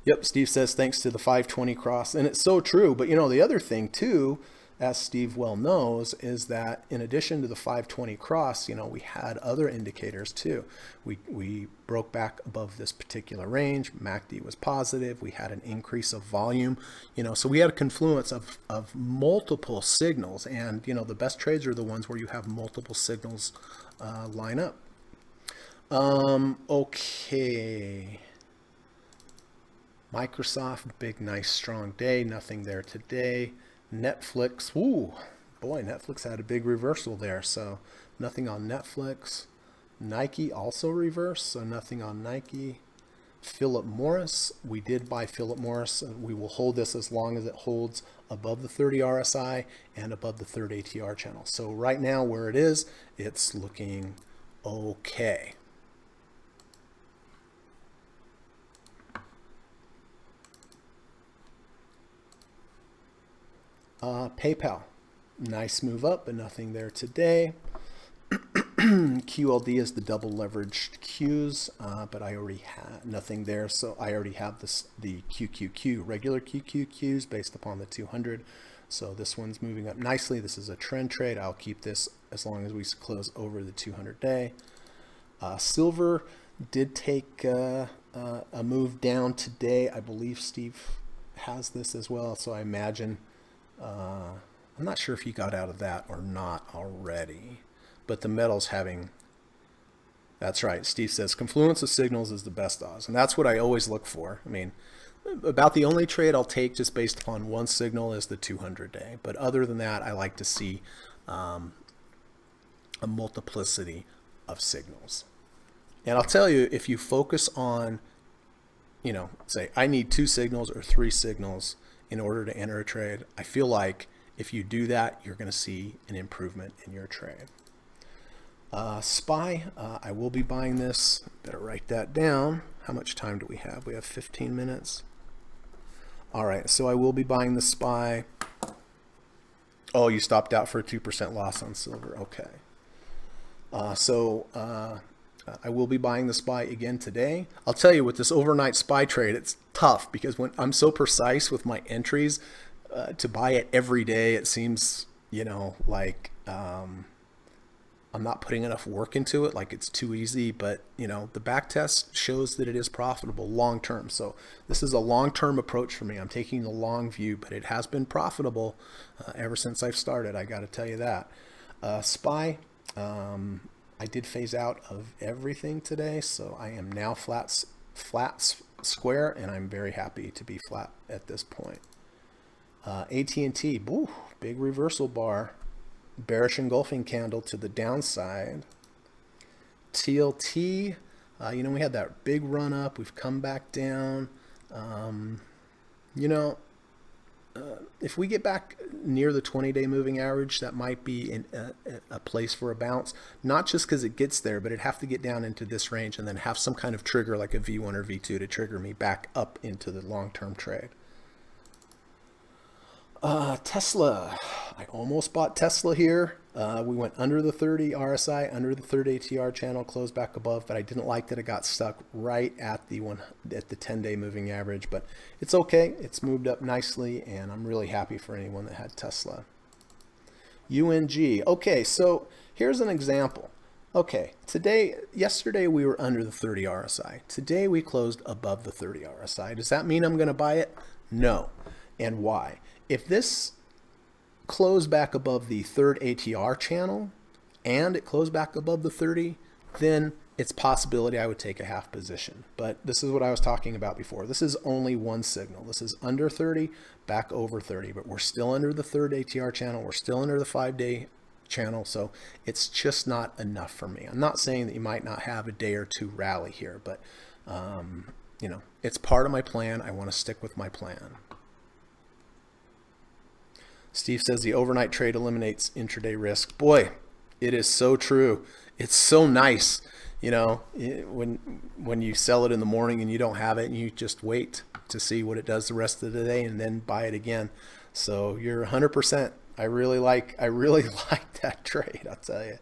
Yep, Steve says thanks to the 520 cross, and it's so true. But you know, the other thing too, as Steve well knows, is that in addition to the 520 cross, you know, we had other indicators too. We broke back above this particular range. MACD was positive. We had an increase of volume, you know, so we had a confluence of multiple signals, and you know, the best trades are the ones where you have multiple signals line up. Okay. Microsoft, big, nice, strong day. Nothing there today. Netflix, ooh, boy, Netflix had a big reversal there. So nothing on Netflix. Nike also reversed, so nothing on Nike. Philip Morris, we did buy Philip Morris. We will hold this as long as it holds above the 30 RSI and above the third ATR channel. So right now where it is, it's looking okay. PayPal, nice move up, but nothing there today. QLD is the double leveraged Qs, but I already have nothing there, so I already have the QQQ, regular QQQs based upon the 200. So this one's moving up nicely. This is a trend trade. I'll keep this as long as we close over the 200-day. Silver did take a move down today. I believe Steve has this as well, so I imagine. I'm not sure if he got out of that or not already, but the metal's having That's right. Steve says confluence of signals is the best odds. And that's what I always look for. I mean, about the only trade I'll take just based upon one signal is the 200 day. But other than that, I like to see a multiplicity of signals. And I'll tell you, if you focus on, say I need 2 signals or 3 signals in order to enter a trade, I feel like if you do that, you're going to see an improvement in your trade. SPY, I will be buying this. Better write that down. How much time do we have? We have 15 minutes. All right, so I will be buying the SPY. Oh, you stopped out for a 2% loss on silver. Okay. I will be buying the SPY again today. I'll tell you, with this overnight SPY trade, it's tough because when I'm so precise with my entries, to buy it every day, it seems, like I'm not putting enough work into it, like it's too easy, but the back test shows that it is profitable long term. So this is a long-term approach for me. I'm taking the long view, but it has been profitable ever since I've started. I got to tell you that. SPY, I did phase out of everything today, so I am now flat square, and I'm very happy to be flat at this point. AT&T, big reversal bar. Bearish engulfing candle to the downside. TLT, we had that big run up. We've come back down. If we get back near the 20-day moving average, that might be a place for a bounce. Not just because it gets there, but it'd have to get down into this range and then have some kind of trigger like a V1 or V2 to trigger me back up into the long-term trade. Tesla, I almost bought Tesla here. We went under the 30 RSI, under the 30 ATR channel, closed back above, but I didn't like that it got stuck right at the 10-day moving average, but it's okay. It's moved up nicely, and I'm really happy for anyone that had Tesla. UNG, okay, so here's an example. Okay, yesterday we were under the 30 RSI. Today we closed above the 30 RSI. Does that mean I'm going to buy it? No. And why? If this closed back above the third ATR channel and it closed back above the 30, then it's possibility I would take a half position. But this is what I was talking about before. This is only one signal. This is under 30, back over 30, but we're still under the third ATR channel. We're still under the 5-day channel, so it's just not enough for me. I'm not saying that you might not have a day or two rally here, but it's part of my plan. I want to stick with my plan. Steve says the overnight trade eliminates intraday risk. Boy, it is so true. It's so nice, when you sell it in the morning and you don't have it and you just wait to see what it does the rest of the day and then buy it again. So you're 100%. I really like that trade, I'll tell you.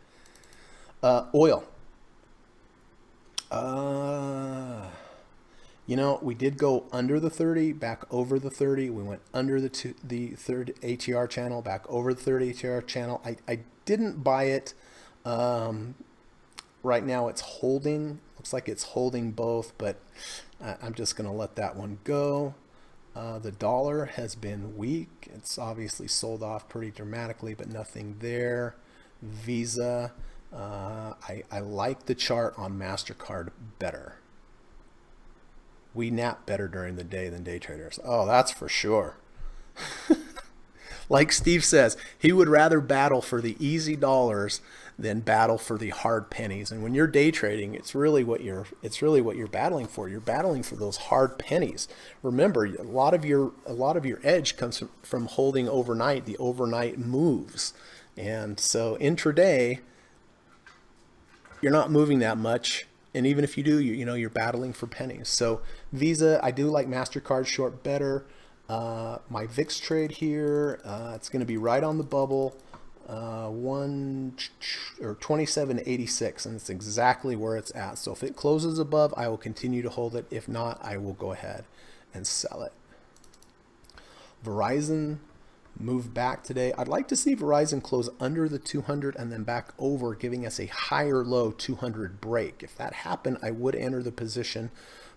Oil. We did go under the 30, back over the 30. We went under the third ATR channel, back over the third ATR channel. I didn't buy it. Right now it's holding. Looks like it's holding both, but I'm just going to let that one go. The dollar has been weak. It's obviously sold off pretty dramatically, but nothing there. Visa. I like the chart on MasterCard better. We nap better during the day than day traders. Oh, that's for sure. Like Steve says, he would rather battle for the easy dollars than battle for the hard pennies. And when you're day trading, it's really what you're battling for. You're battling for those hard pennies. Remember, a lot of your edge comes from holding overnight, the overnight moves. And so intraday, you're not moving that much. And even if you do, you're battling for pennies. So Visa, I do like MasterCard short better. My VIX trade here, it's going to be right on the bubble, 27.86, and it's exactly where it's at. So if it closes above, I will continue to hold it. If not, I will go ahead and sell it. Verizon moved back today. I'd like to see Verizon close under the 200 and then back over, giving us a higher low 200 break. If that happened, I would enter the position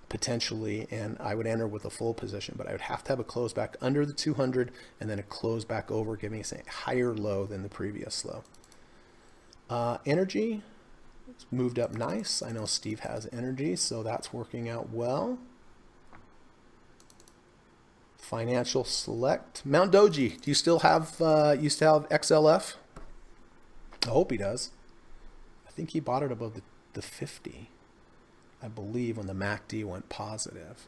potentially, and I would enter with a full position, but I would have to have a close back under the 200 and then a close back over, giving us a higher low than the previous low. Energy, It's moved up nice. I know Steve has energy, so that's working out well. Financial select. Mount Doji, do you still have XLF? I hope he does. I think he bought it above the 50, I believe, when the MACD went positive.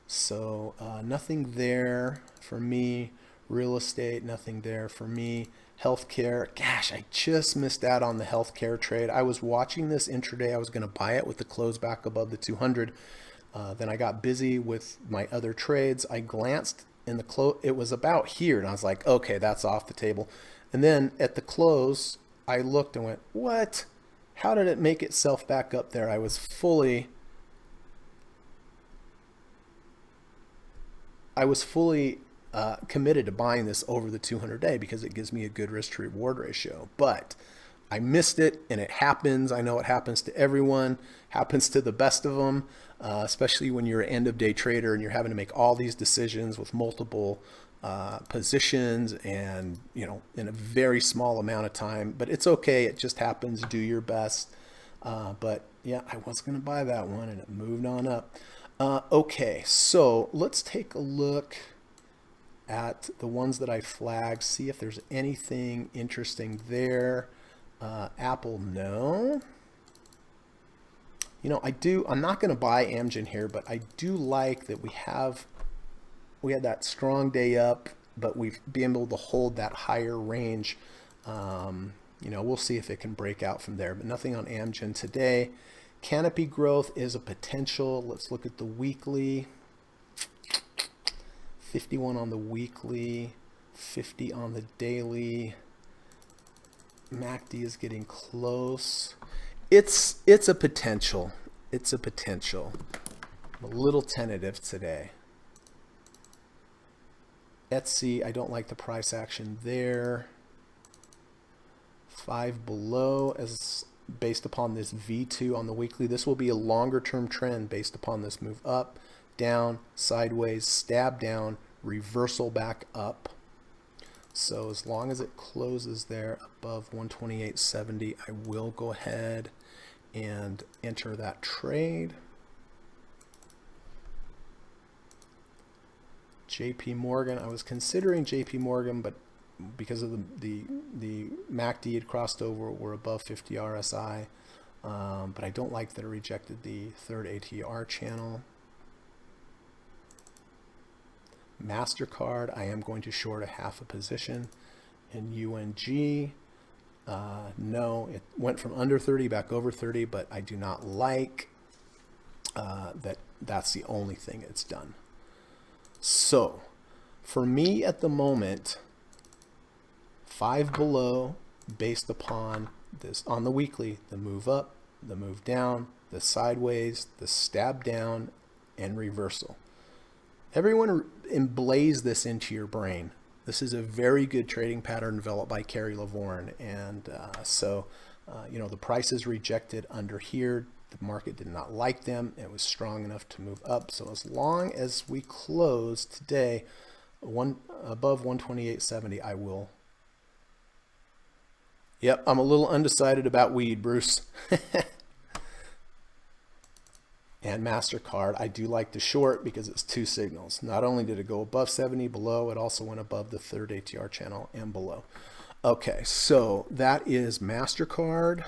So nothing there for me. Real estate, nothing there for me. Healthcare, gosh, I just missed out on the healthcare trade. I was watching this intraday. I was going to buy it with the close back above the 200. Then I got busy with my other trades. I glanced in the close. It was about here, and I was like, okay, that's off the table. And then at the close, I looked and went, what? How did it make itself back up there? I was fully committed to buying this over the 200-day because it gives me a good risk to reward ratio. But I missed it, and it happens. I know it happens to everyone, happens to the best of them, especially when you're an end-of-day trader and you're having to make all these decisions with multiple positions and, in a very small amount of time. But it's okay. It just happens. Do your best. But yeah, I was going to buy that one, and it moved on up. Okay, so let's take a look at the ones that I flagged, see if there's anything interesting there. Apple, no. I'm not going to buy Amgen here, but I do like that we had that strong day up, but we've been able to hold that higher range. We'll see if it can break out from there, but nothing on Amgen today. Canopy growth is a potential. Let's look at the weekly. 51 on the weekly, 50 on the daily. MACD is getting close. It's a potential. It's a potential. I'm a little tentative today. Etsy, I don't like the price action there. 5 below as based upon this V2 on the weekly. This will be a longer term trend based upon this move up, down, sideways, stab down, reversal back up. So as long as it closes there above 128.70, I will go ahead and enter that trade. JP Morgan, I was considering JP Morgan, but because of the MACD had crossed over, we're above 50 RSI, but I don't like that it rejected the third ATR channel. MasterCard, I am going to short a half a position. In UNG, no, it went from under 30 back over 30, but I do not like that's the only thing it's done. So for me at the moment, 5 below based upon this on the weekly, the move up, the move down, the sideways, the stab down, and reversal. Everyone emblaze this into your brain. This is a very good trading pattern developed by Kerry Lavorne. And the prices rejected under here. The market did not like them. It was strong enough to move up. So as long as we close today above 128.70, I will. Yep, I'm a little undecided about weed, Bruce. And MasterCard, I do like the short because it's two signals. Not only did it go above 70 below, it also went above the third ATR channel and below. Okay, so that is MasterCard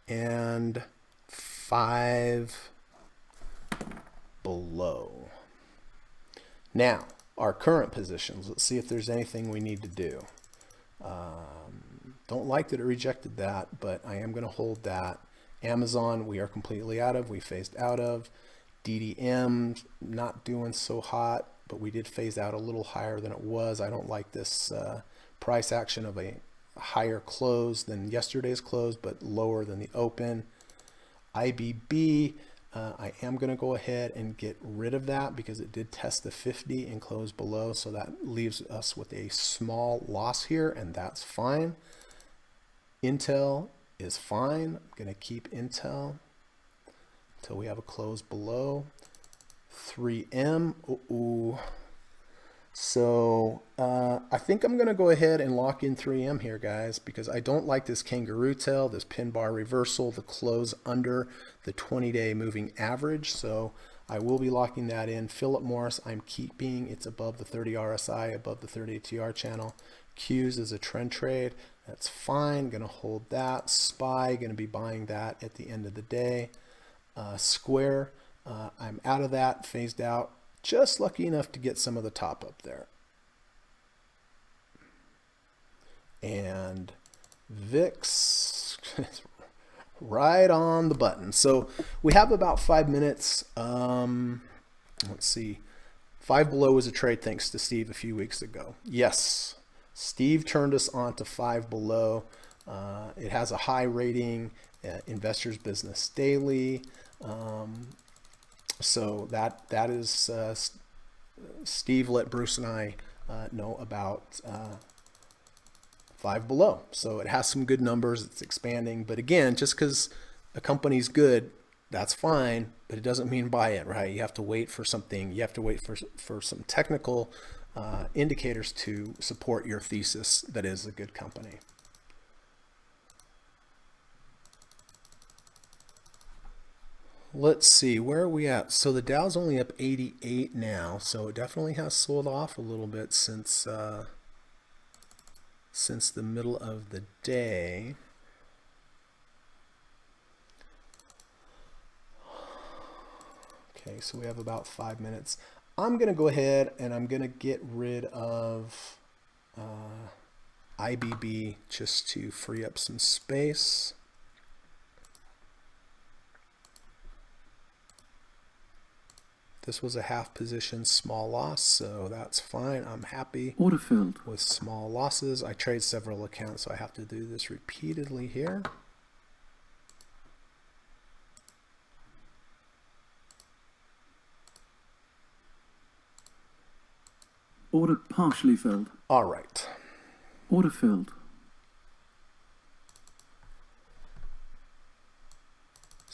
and 5 below. Now, our current positions. Let's see if there's anything we need to do. Don't like that it rejected that, but I am going to hold that. Amazon, we are completely out of. We phased out of. DDM, not doing so hot, but we did phase out a little higher than it was. I don't like this price action of a higher close than yesterday's close, but lower than the open. IBB, I am going to go ahead and get rid of that because it did test the 50 and close below. So that leaves us with a small loss here, and that's fine. Intel is fine. I'm going to keep Intel until we have a close below. 3M, So I think I'm going to go ahead and lock in 3M here, guys, because I don't like this kangaroo tail, this pin bar reversal, the close under the 20-day moving average. So I will be locking that in. Philip Morris, I'm keeping. It's above the 30 RSI, above the 30 TR channel. Q's is a trend trade. That's fine. Going to hold that. SPY, going to be buying that at the end of the day. Square, I'm out of that, phased out. Just lucky enough to get some of the top up there. And VIX, right on the button. So we have about 5 minutes. Let's see. Five Below was a trade thanks to Steve a few weeks ago. Yes, Steve turned us on to Five Below. It has a high rating, Investors Business Daily. So that is Steve let Bruce and I know about Five Below. So it has some good numbers. It's expanding, but again, just because a company's good, that's fine, but it doesn't mean buy it, right? You have to wait for something. You have to wait for some technical indicators to support your thesis that is a good company. Let's see, where are we at? So the Dow's only up 88 now, so it definitely has sold off a little bit since the middle of the day. Okay, so we have about 5 minutes. I'm going to go ahead and I'm going to get rid of IBB just to free up some space. This was a half position small loss, so that's fine. I'm happy Order filled. with small losses. I trade several accounts, so I have to do this repeatedly here. Order partially filled. All right. Order filled.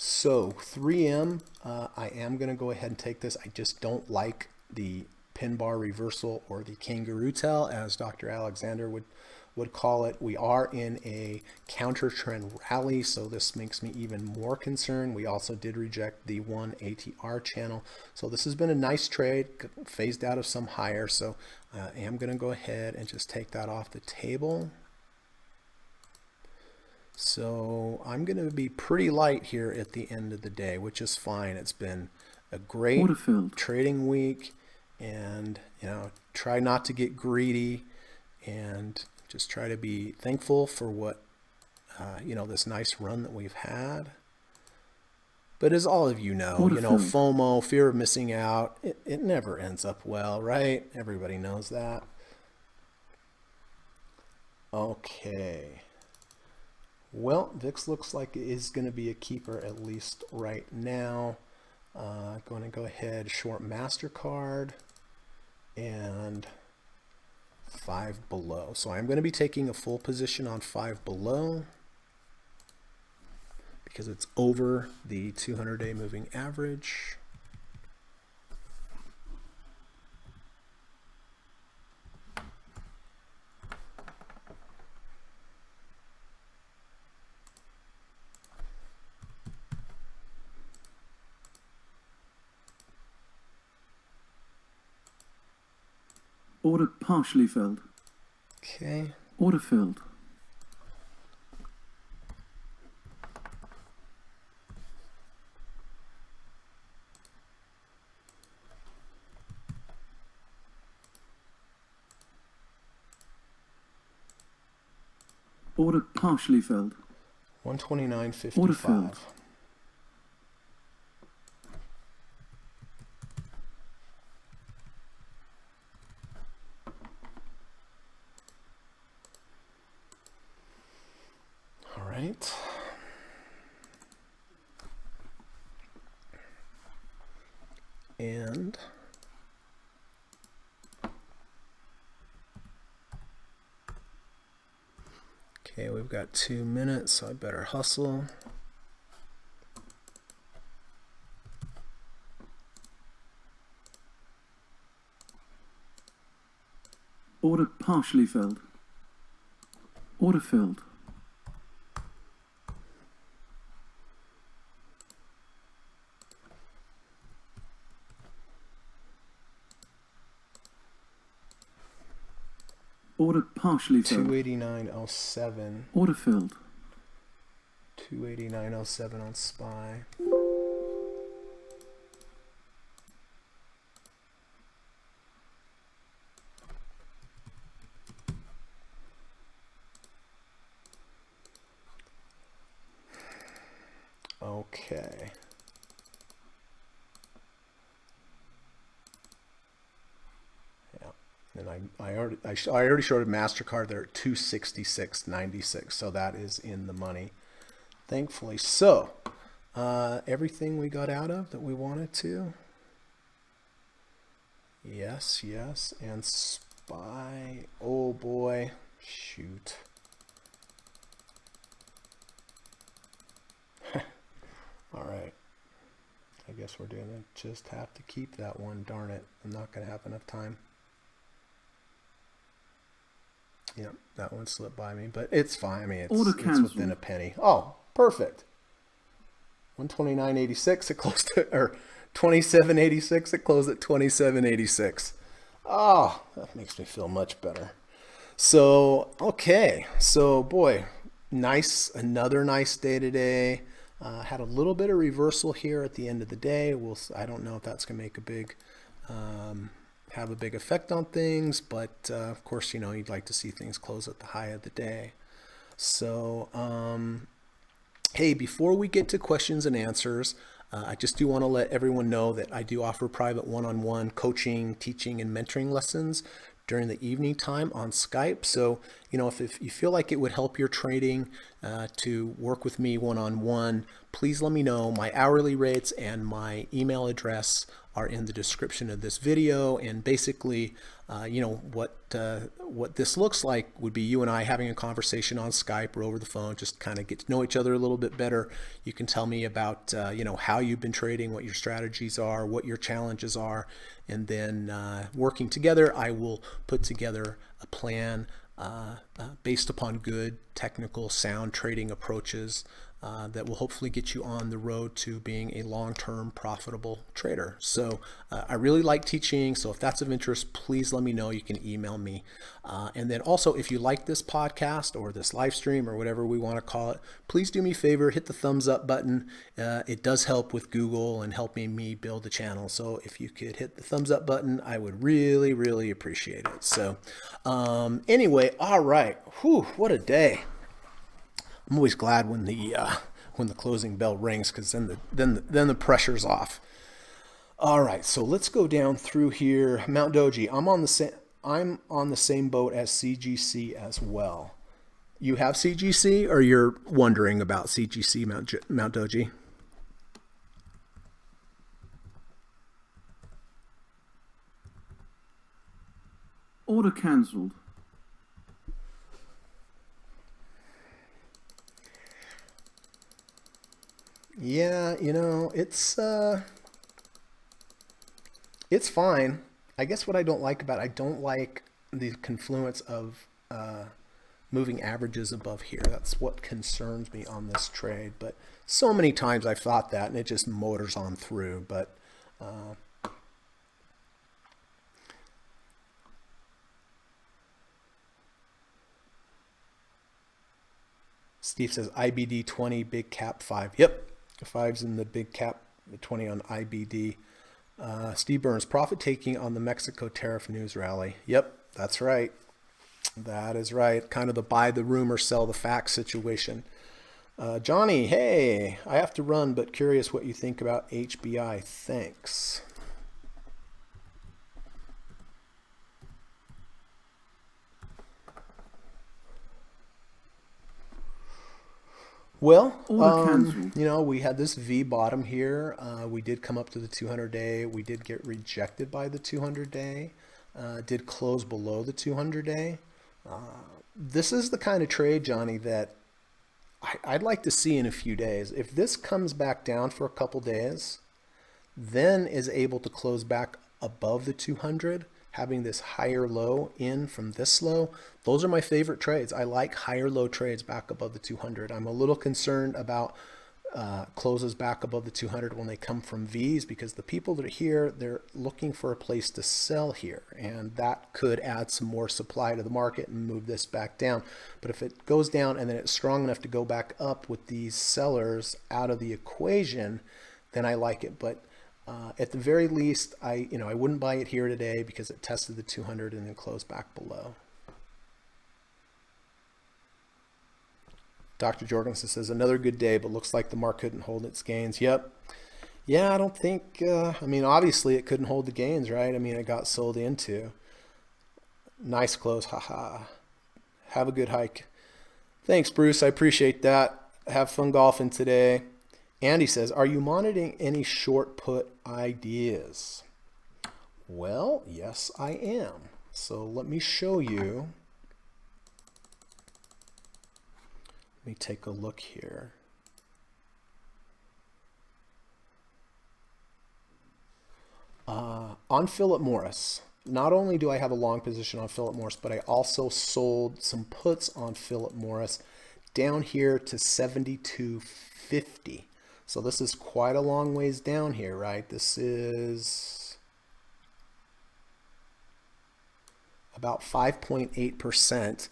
So 3M, I am going to go ahead and take this. I just don't like the pin bar reversal or the kangaroo tail, as Dr. Alexander would call it. We are in a counter trend rally, so this makes me even more concerned. We also did reject the 1 ATR channel. So this has been a nice trade, phased out of some higher. So I am going to go ahead and just take that off the table. So I'm going to be pretty light here at the end of the day, which is fine. It's been a great trading week, and try not to get greedy and just try to be thankful for what this nice run that we've had. But as all of you know, FOMO, fear of missing out, it never ends up well, right? Everybody knows that. Okay. Well, VIX looks like it is going to be a keeper at least right now. Going to go ahead, short MasterCard and Five Below. So I'm going to be taking a full position on Five Below because it's over the 200-day moving average. Order partially filled. Okay. Order filled. Order partially filled. 129.55. Order filled. All right. And okay, we've got 2 minutes, so I better hustle. Order partially filled. Order filled. Order partially filled. 289.07. Order filled. 289.07 on SPY. Okay. Yeah, and I already shorted MasterCard there at 266.96, so that is in the money, thankfully. So everything we got out of that we wanted to. Yes, yes, and SPY. Oh boy, shoot. All right. I guess we're going to just have to keep that one. Darn it. I'm not going to have enough time. Yep, that one slipped by me, but it's fine. I mean, it's within a penny. Oh, perfect. 129.86. It closed at, or 27.86. It closed at 27.86. Oh, that makes me feel much better. So, okay. So, boy, nice. Another nice day today. Had a little bit of reversal here at the end of the day. I don't know if that's going to make a big, have a big effect on things, but of course, you know, you'd like to see things close at the high of the day. So, hey, before we get to questions and answers, I just do want to let everyone know that I do offer private one-on-one coaching, teaching, and mentoring lessons during the evening time on Skype. So, you know, if you feel like it would help your trading to work with me one-on-one, please let me know. My hourly rates and my email address are in the description of this video. And basically, you know, what this looks like would be you and I having a conversation on Skype or over the phone, just kind of get to know each other a little bit better. You can tell me about, you know, how you've been trading, what your strategies are, what your challenges are. And then working together, I will put together a plan based upon good, technical, sound trading approaches that will hopefully get you on the road to being a long-term profitable trader. So I really like teaching, so if that's of interest, please let me know. You can email me. And then also, if you like this podcast or this live stream or whatever we want to call it, please do me a favor, hit the thumbs up button. It does help with Google and helping me build the channel. So if you could hit the thumbs up button, I would really, really appreciate it. So anyway, all right. Whew, what a day. I'm always glad when the closing bell rings, because then the pressure's off. All right, so let's go down through here. Mount Doji. I'm on the same boat as CGC as well. You have CGC, or you're wondering about CGC, Mount Doji? Order cancelled. Yeah, you know, it's fine. I guess what I don't like about it, I don't like the confluence of moving averages above here. That's what concerns me on this trade. But so many times I've thought that, and it just motors on through. But Steve says IBD 20, big cap 5. Yep. The 5's in the big cap, the 20 on IBD. Steve Burns, profit taking on the Mexico tariff news rally. Yep, that's right. That is right. Kind of the buy the rumor, sell the facts situation. Johnny, hey, I have to run, but curious what you think about HBI. Thanks. Well, you know, we had this V bottom here. We did come up to the 200-day. We did get rejected by the 200-day. Did close below the 200-day. This is the kind of trade, Johnny, that I'd like to see in a few days. If this comes back down for a couple days, then is able to close back above the 200, having this higher low in from this low, those are my favorite trades. I like higher low trades back above the 200. I'm a little concerned about closes back above the 200 when they come from V's, because the people that are here, they're looking for a place to sell here, and that could add some more supply to the market and move this back down. But if it goes down and then it's strong enough to go back up with these sellers out of the equation, then I like it. But at the very least, I wouldn't buy it here today because it tested the 200 and then closed back below. Dr. Jorgensen says, another good day, but looks like the market couldn't hold its gains. Yep. Yeah, I don't think, obviously it couldn't hold the gains, right? It got sold into. Nice close, haha. Have a good hike. Thanks, Bruce. I appreciate that. Have fun golfing today. Andy says, are you monitoring any short put ideas? Well, yes, I am. So let me show you. Let me take a look here. On Philip Morris, not only do I have a long position on Philip Morris, but I also sold some puts on Philip Morris down here to 72.50. So this is quite a long ways down here, right? This is about 5.8%.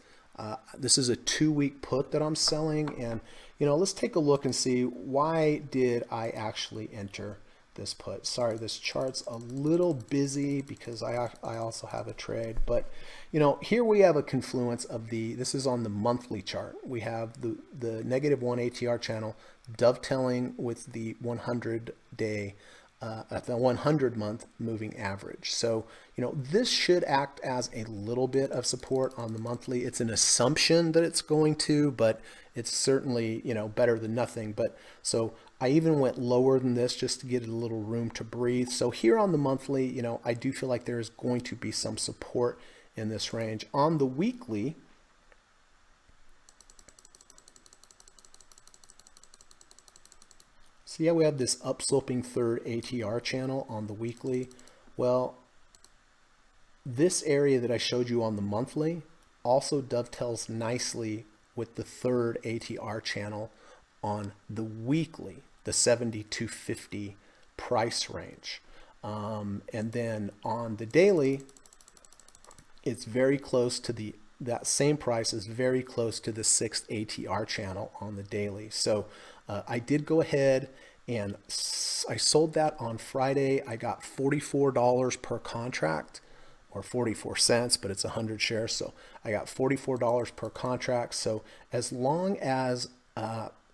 This is a 2-week put that I'm selling, and let's take a look and see, why did I actually enter this put? Sorry, this chart's a little busy because I also have a trade, but here we have a confluence of this is on the monthly chart. We have the -1 ATR channel dovetailing with the 100-day at the 100-month moving average. So, this should act as a little bit of support on the monthly. It's an assumption that it's going to, but it's certainly, better than nothing. But so I even went lower than this just to get a little room to breathe. So here on the monthly, I do feel like there's going to be some support in this range. On the weekly, so yeah, we have this upsloping third ATR channel on the weekly. Well, this area that I showed you on the monthly also dovetails nicely with the third ATR channel on the weekly, the 72.50 price range. And then on the daily, it's very close to that same price is very close to the 6th ATR channel on the daily. So I did go ahead and I sold that on Friday. I got $44 per contract, or 44 cents, but it's 100 shares. So I got $44 per contract. So as long as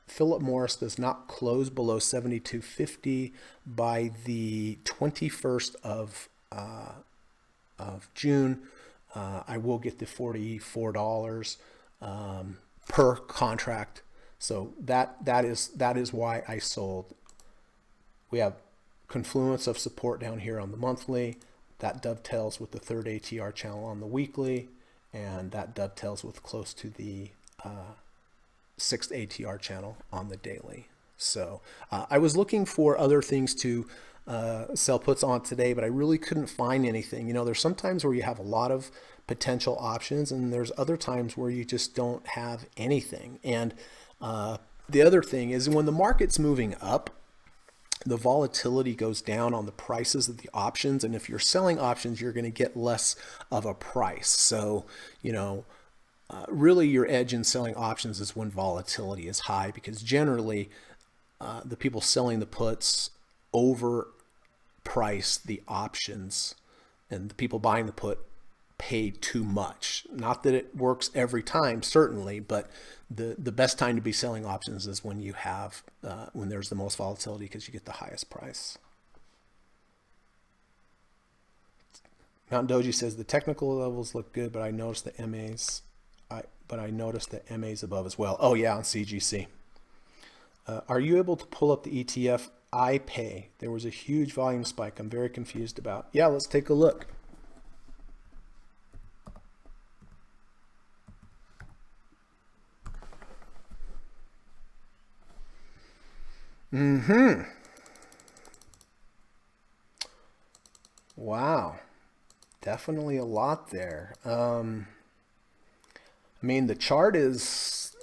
Philip Morris does not close below 72.50 by the 21st of June, I will get the $44 per contract. So that is why I sold. We have confluence of support down here on the monthly. That dovetails with the third ATR channel on the weekly, and that dovetails with close to the 6th ATR channel on the daily. So I was looking for other things to sell puts on today, but I really couldn't find anything. There's sometimes where you have a lot of potential options, and there's other times where you just don't have anything. And the other thing is, when the market's moving up, the volatility goes down on the prices of the options. And if you're selling options, you're going to get less of a price. So, really your edge in selling options is when volatility is high, because generally the people selling the puts overprice the options, and the people buying the put pay too much. Not that it works every time, certainly, but the best time to be selling options is when you have when there's the most volatility, because you get the highest price. Mountain Doji says the technical levels look good, but I noticed the MAs. I noticed the MAs above as well. Oh yeah, on CGC. Are you able to pull up the ETF iPay? There was a huge volume spike. I'm very confused about. Yeah, let's take a look. Wow. Definitely a lot there. I mean, the chart is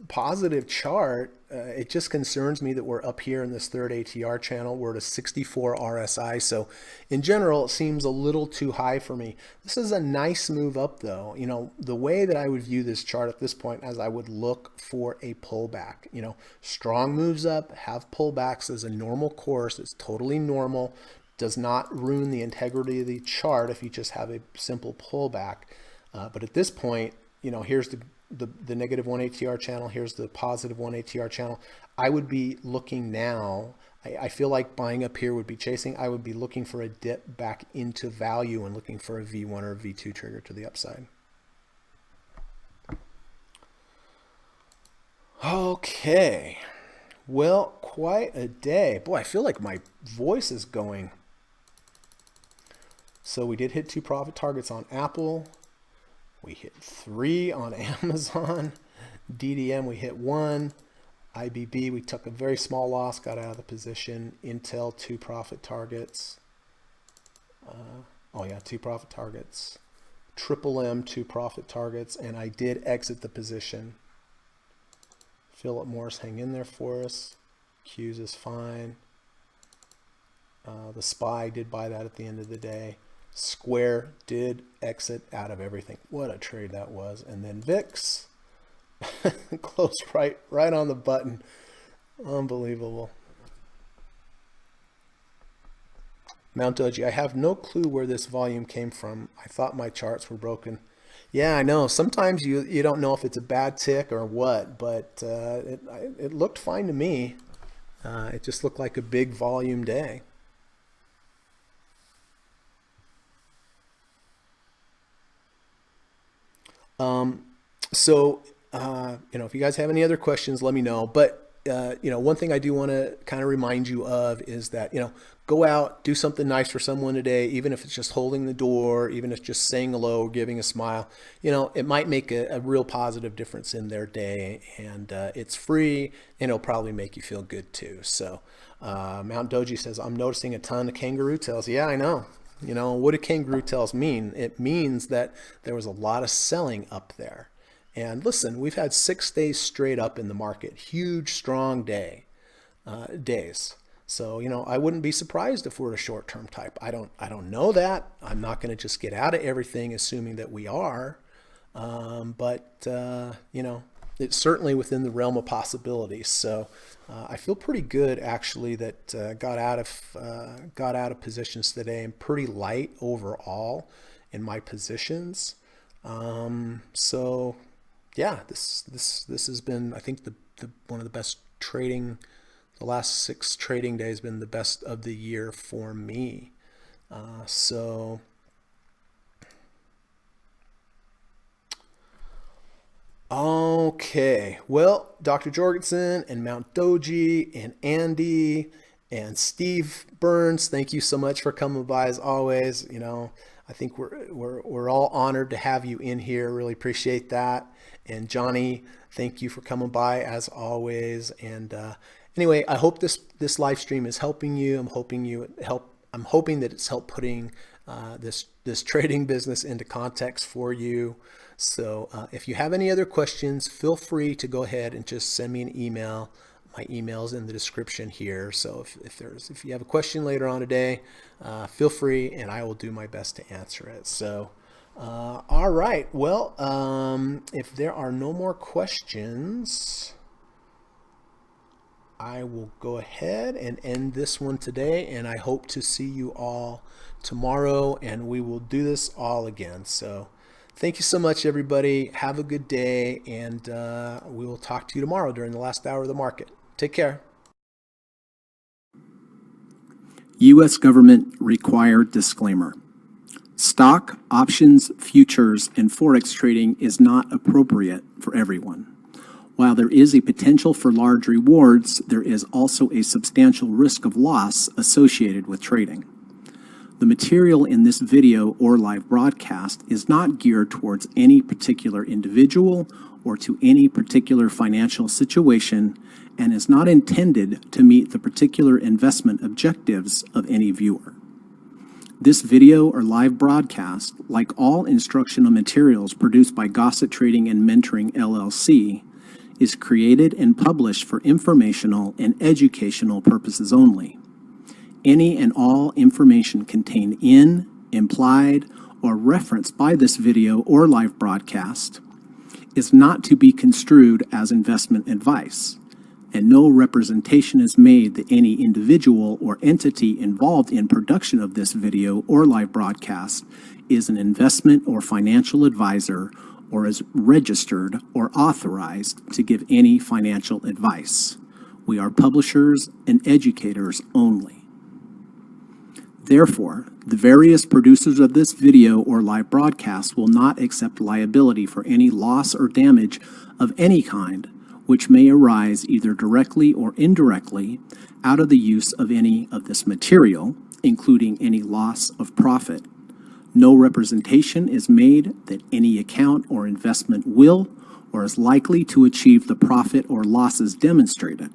positive chart. It just concerns me that we're up here in this third ATR channel. We're at a 64 RSI. So in general, it seems a little too high for me. This is a nice move up though. You know, the way that I would view this chart at this point as I would look for a pullback, you know, strong moves up, have pullbacks as a normal course. It's totally normal. Does not ruin the integrity of the chart if you just have a simple pullback. But at this point, you know, here's the negative 1 ATR channel. Here's the positive 1 ATR channel. I would be looking now. I feel like buying up here would be chasing. I would be looking for a dip back into value and looking for a V1 or a V2 trigger to the upside. Okay. Well, quite a day. Boy, I feel like my voice is going. So we did hit 2 profit targets on Apple. We hit 3 on Amazon. DDM, we hit 1. IBB, we took a very small loss, got out of the position. Intel, 2 profit targets. 2 profit targets. Triple M, 2 profit targets. And I did exit the position. Philip Morris, hang in there for us. Q's is fine. The SPY did buy that at the end of the day. Square did exit out of everything. What a trade that was. And then VIX closed right on the button. Unbelievable. Mount Doji, I have no clue where this volume came from. I thought my charts were broken. Yeah, I know. Sometimes you don't know if it's a bad tick or what, but it looked fine to me. It just looked like a big volume day. You know, if you guys have any other questions, let me know. But, you know, one thing I do want to kind of remind you of is that, you know, go out, do something nice for someone today, even if it's just holding the door, even if it's just saying hello, giving a smile, you know, it might make a real positive difference in their day, and it's free and it'll probably make you feel good too. So, Mount Doji says, I'm noticing a ton of kangaroo tails. Yeah, I know. You know, what do kangaroo tails mean? It means that there was a lot of selling up there. And listen, we've had 6 days straight up in the market, huge, strong days. So, you know, I wouldn't be surprised if we're a short-term type. I don't know that. I'm not going to just get out of everything assuming that we are. You know, it's certainly within the realm of possibilities. So I feel pretty good actually that got out of positions today. I'm pretty light overall in my positions. So yeah, this has been, I think, the one of the best trading. The last 6 trading days been the best of the year for me. Okay, well, Dr. Jorgensen and Mount Doji and Andy and Steve Burns, thank you so much for coming by as always. You know, I think we're all honored to have you in here. Really appreciate that. And Johnny, thank you for coming by as always. And anyway, I hope this live stream is helping you. I'm hoping that it's helped putting this trading business into context for you. So if you have any other questions, feel free to go ahead and just send me an email. My email's in the description here. So if you have a question later on today, feel free and I will do my best to answer it. So all right, well, if there are no more questions, I will go ahead and end this one today, and I hope to see you all tomorrow, and we will do this all again. So thank you so much, everybody. Have a good day, and we will talk to you tomorrow during the last hour of the market. Take care. U.S. government required disclaimer. Stock, options, futures, and forex trading is not appropriate for everyone. While there is a potential for large rewards, there is also a substantial risk of loss associated with trading. The material in this video or live broadcast is not geared towards any particular individual or to any particular financial situation and is not intended to meet the particular investment objectives of any viewer. This video or live broadcast, like all instructional materials produced by Gossett Trading and Mentoring LLC, is created and published for informational and educational purposes only. Any and all information contained in, implied, or referenced by this video or live broadcast is not to be construed as investment advice, and no representation is made that any individual or entity involved in production of this video or live broadcast is an investment or financial advisor or is registered or authorized to give any financial advice. We are publishers and educators only. Therefore, the various producers of this video or live broadcast will not accept liability for any loss or damage of any kind which may arise either directly or indirectly out of the use of any of this material, including any loss of profit. No representation is made that any account or investment will or is likely to achieve the profit or losses demonstrated.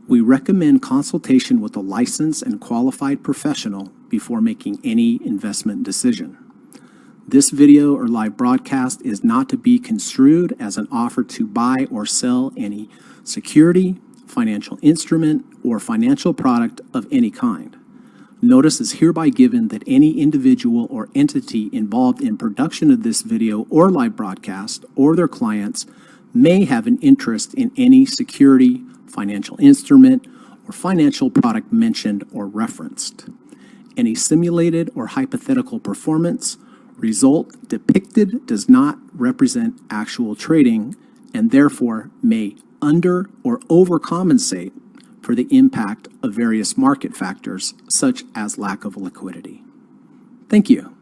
We recommend consultation with a licensed and qualified professional before making any investment decision. This video or live broadcast is not to be construed as an offer to buy or sell any security, financial instrument, or financial product of any kind. Notice is hereby given that any individual or entity involved in production of this video or live broadcast or their clients may have an interest in any security, financial instrument, or financial product mentioned or referenced. Any simulated or hypothetical performance result depicted does not represent actual trading and therefore may under or overcompensate for the impact of various market factors such as lack of liquidity. Thank you.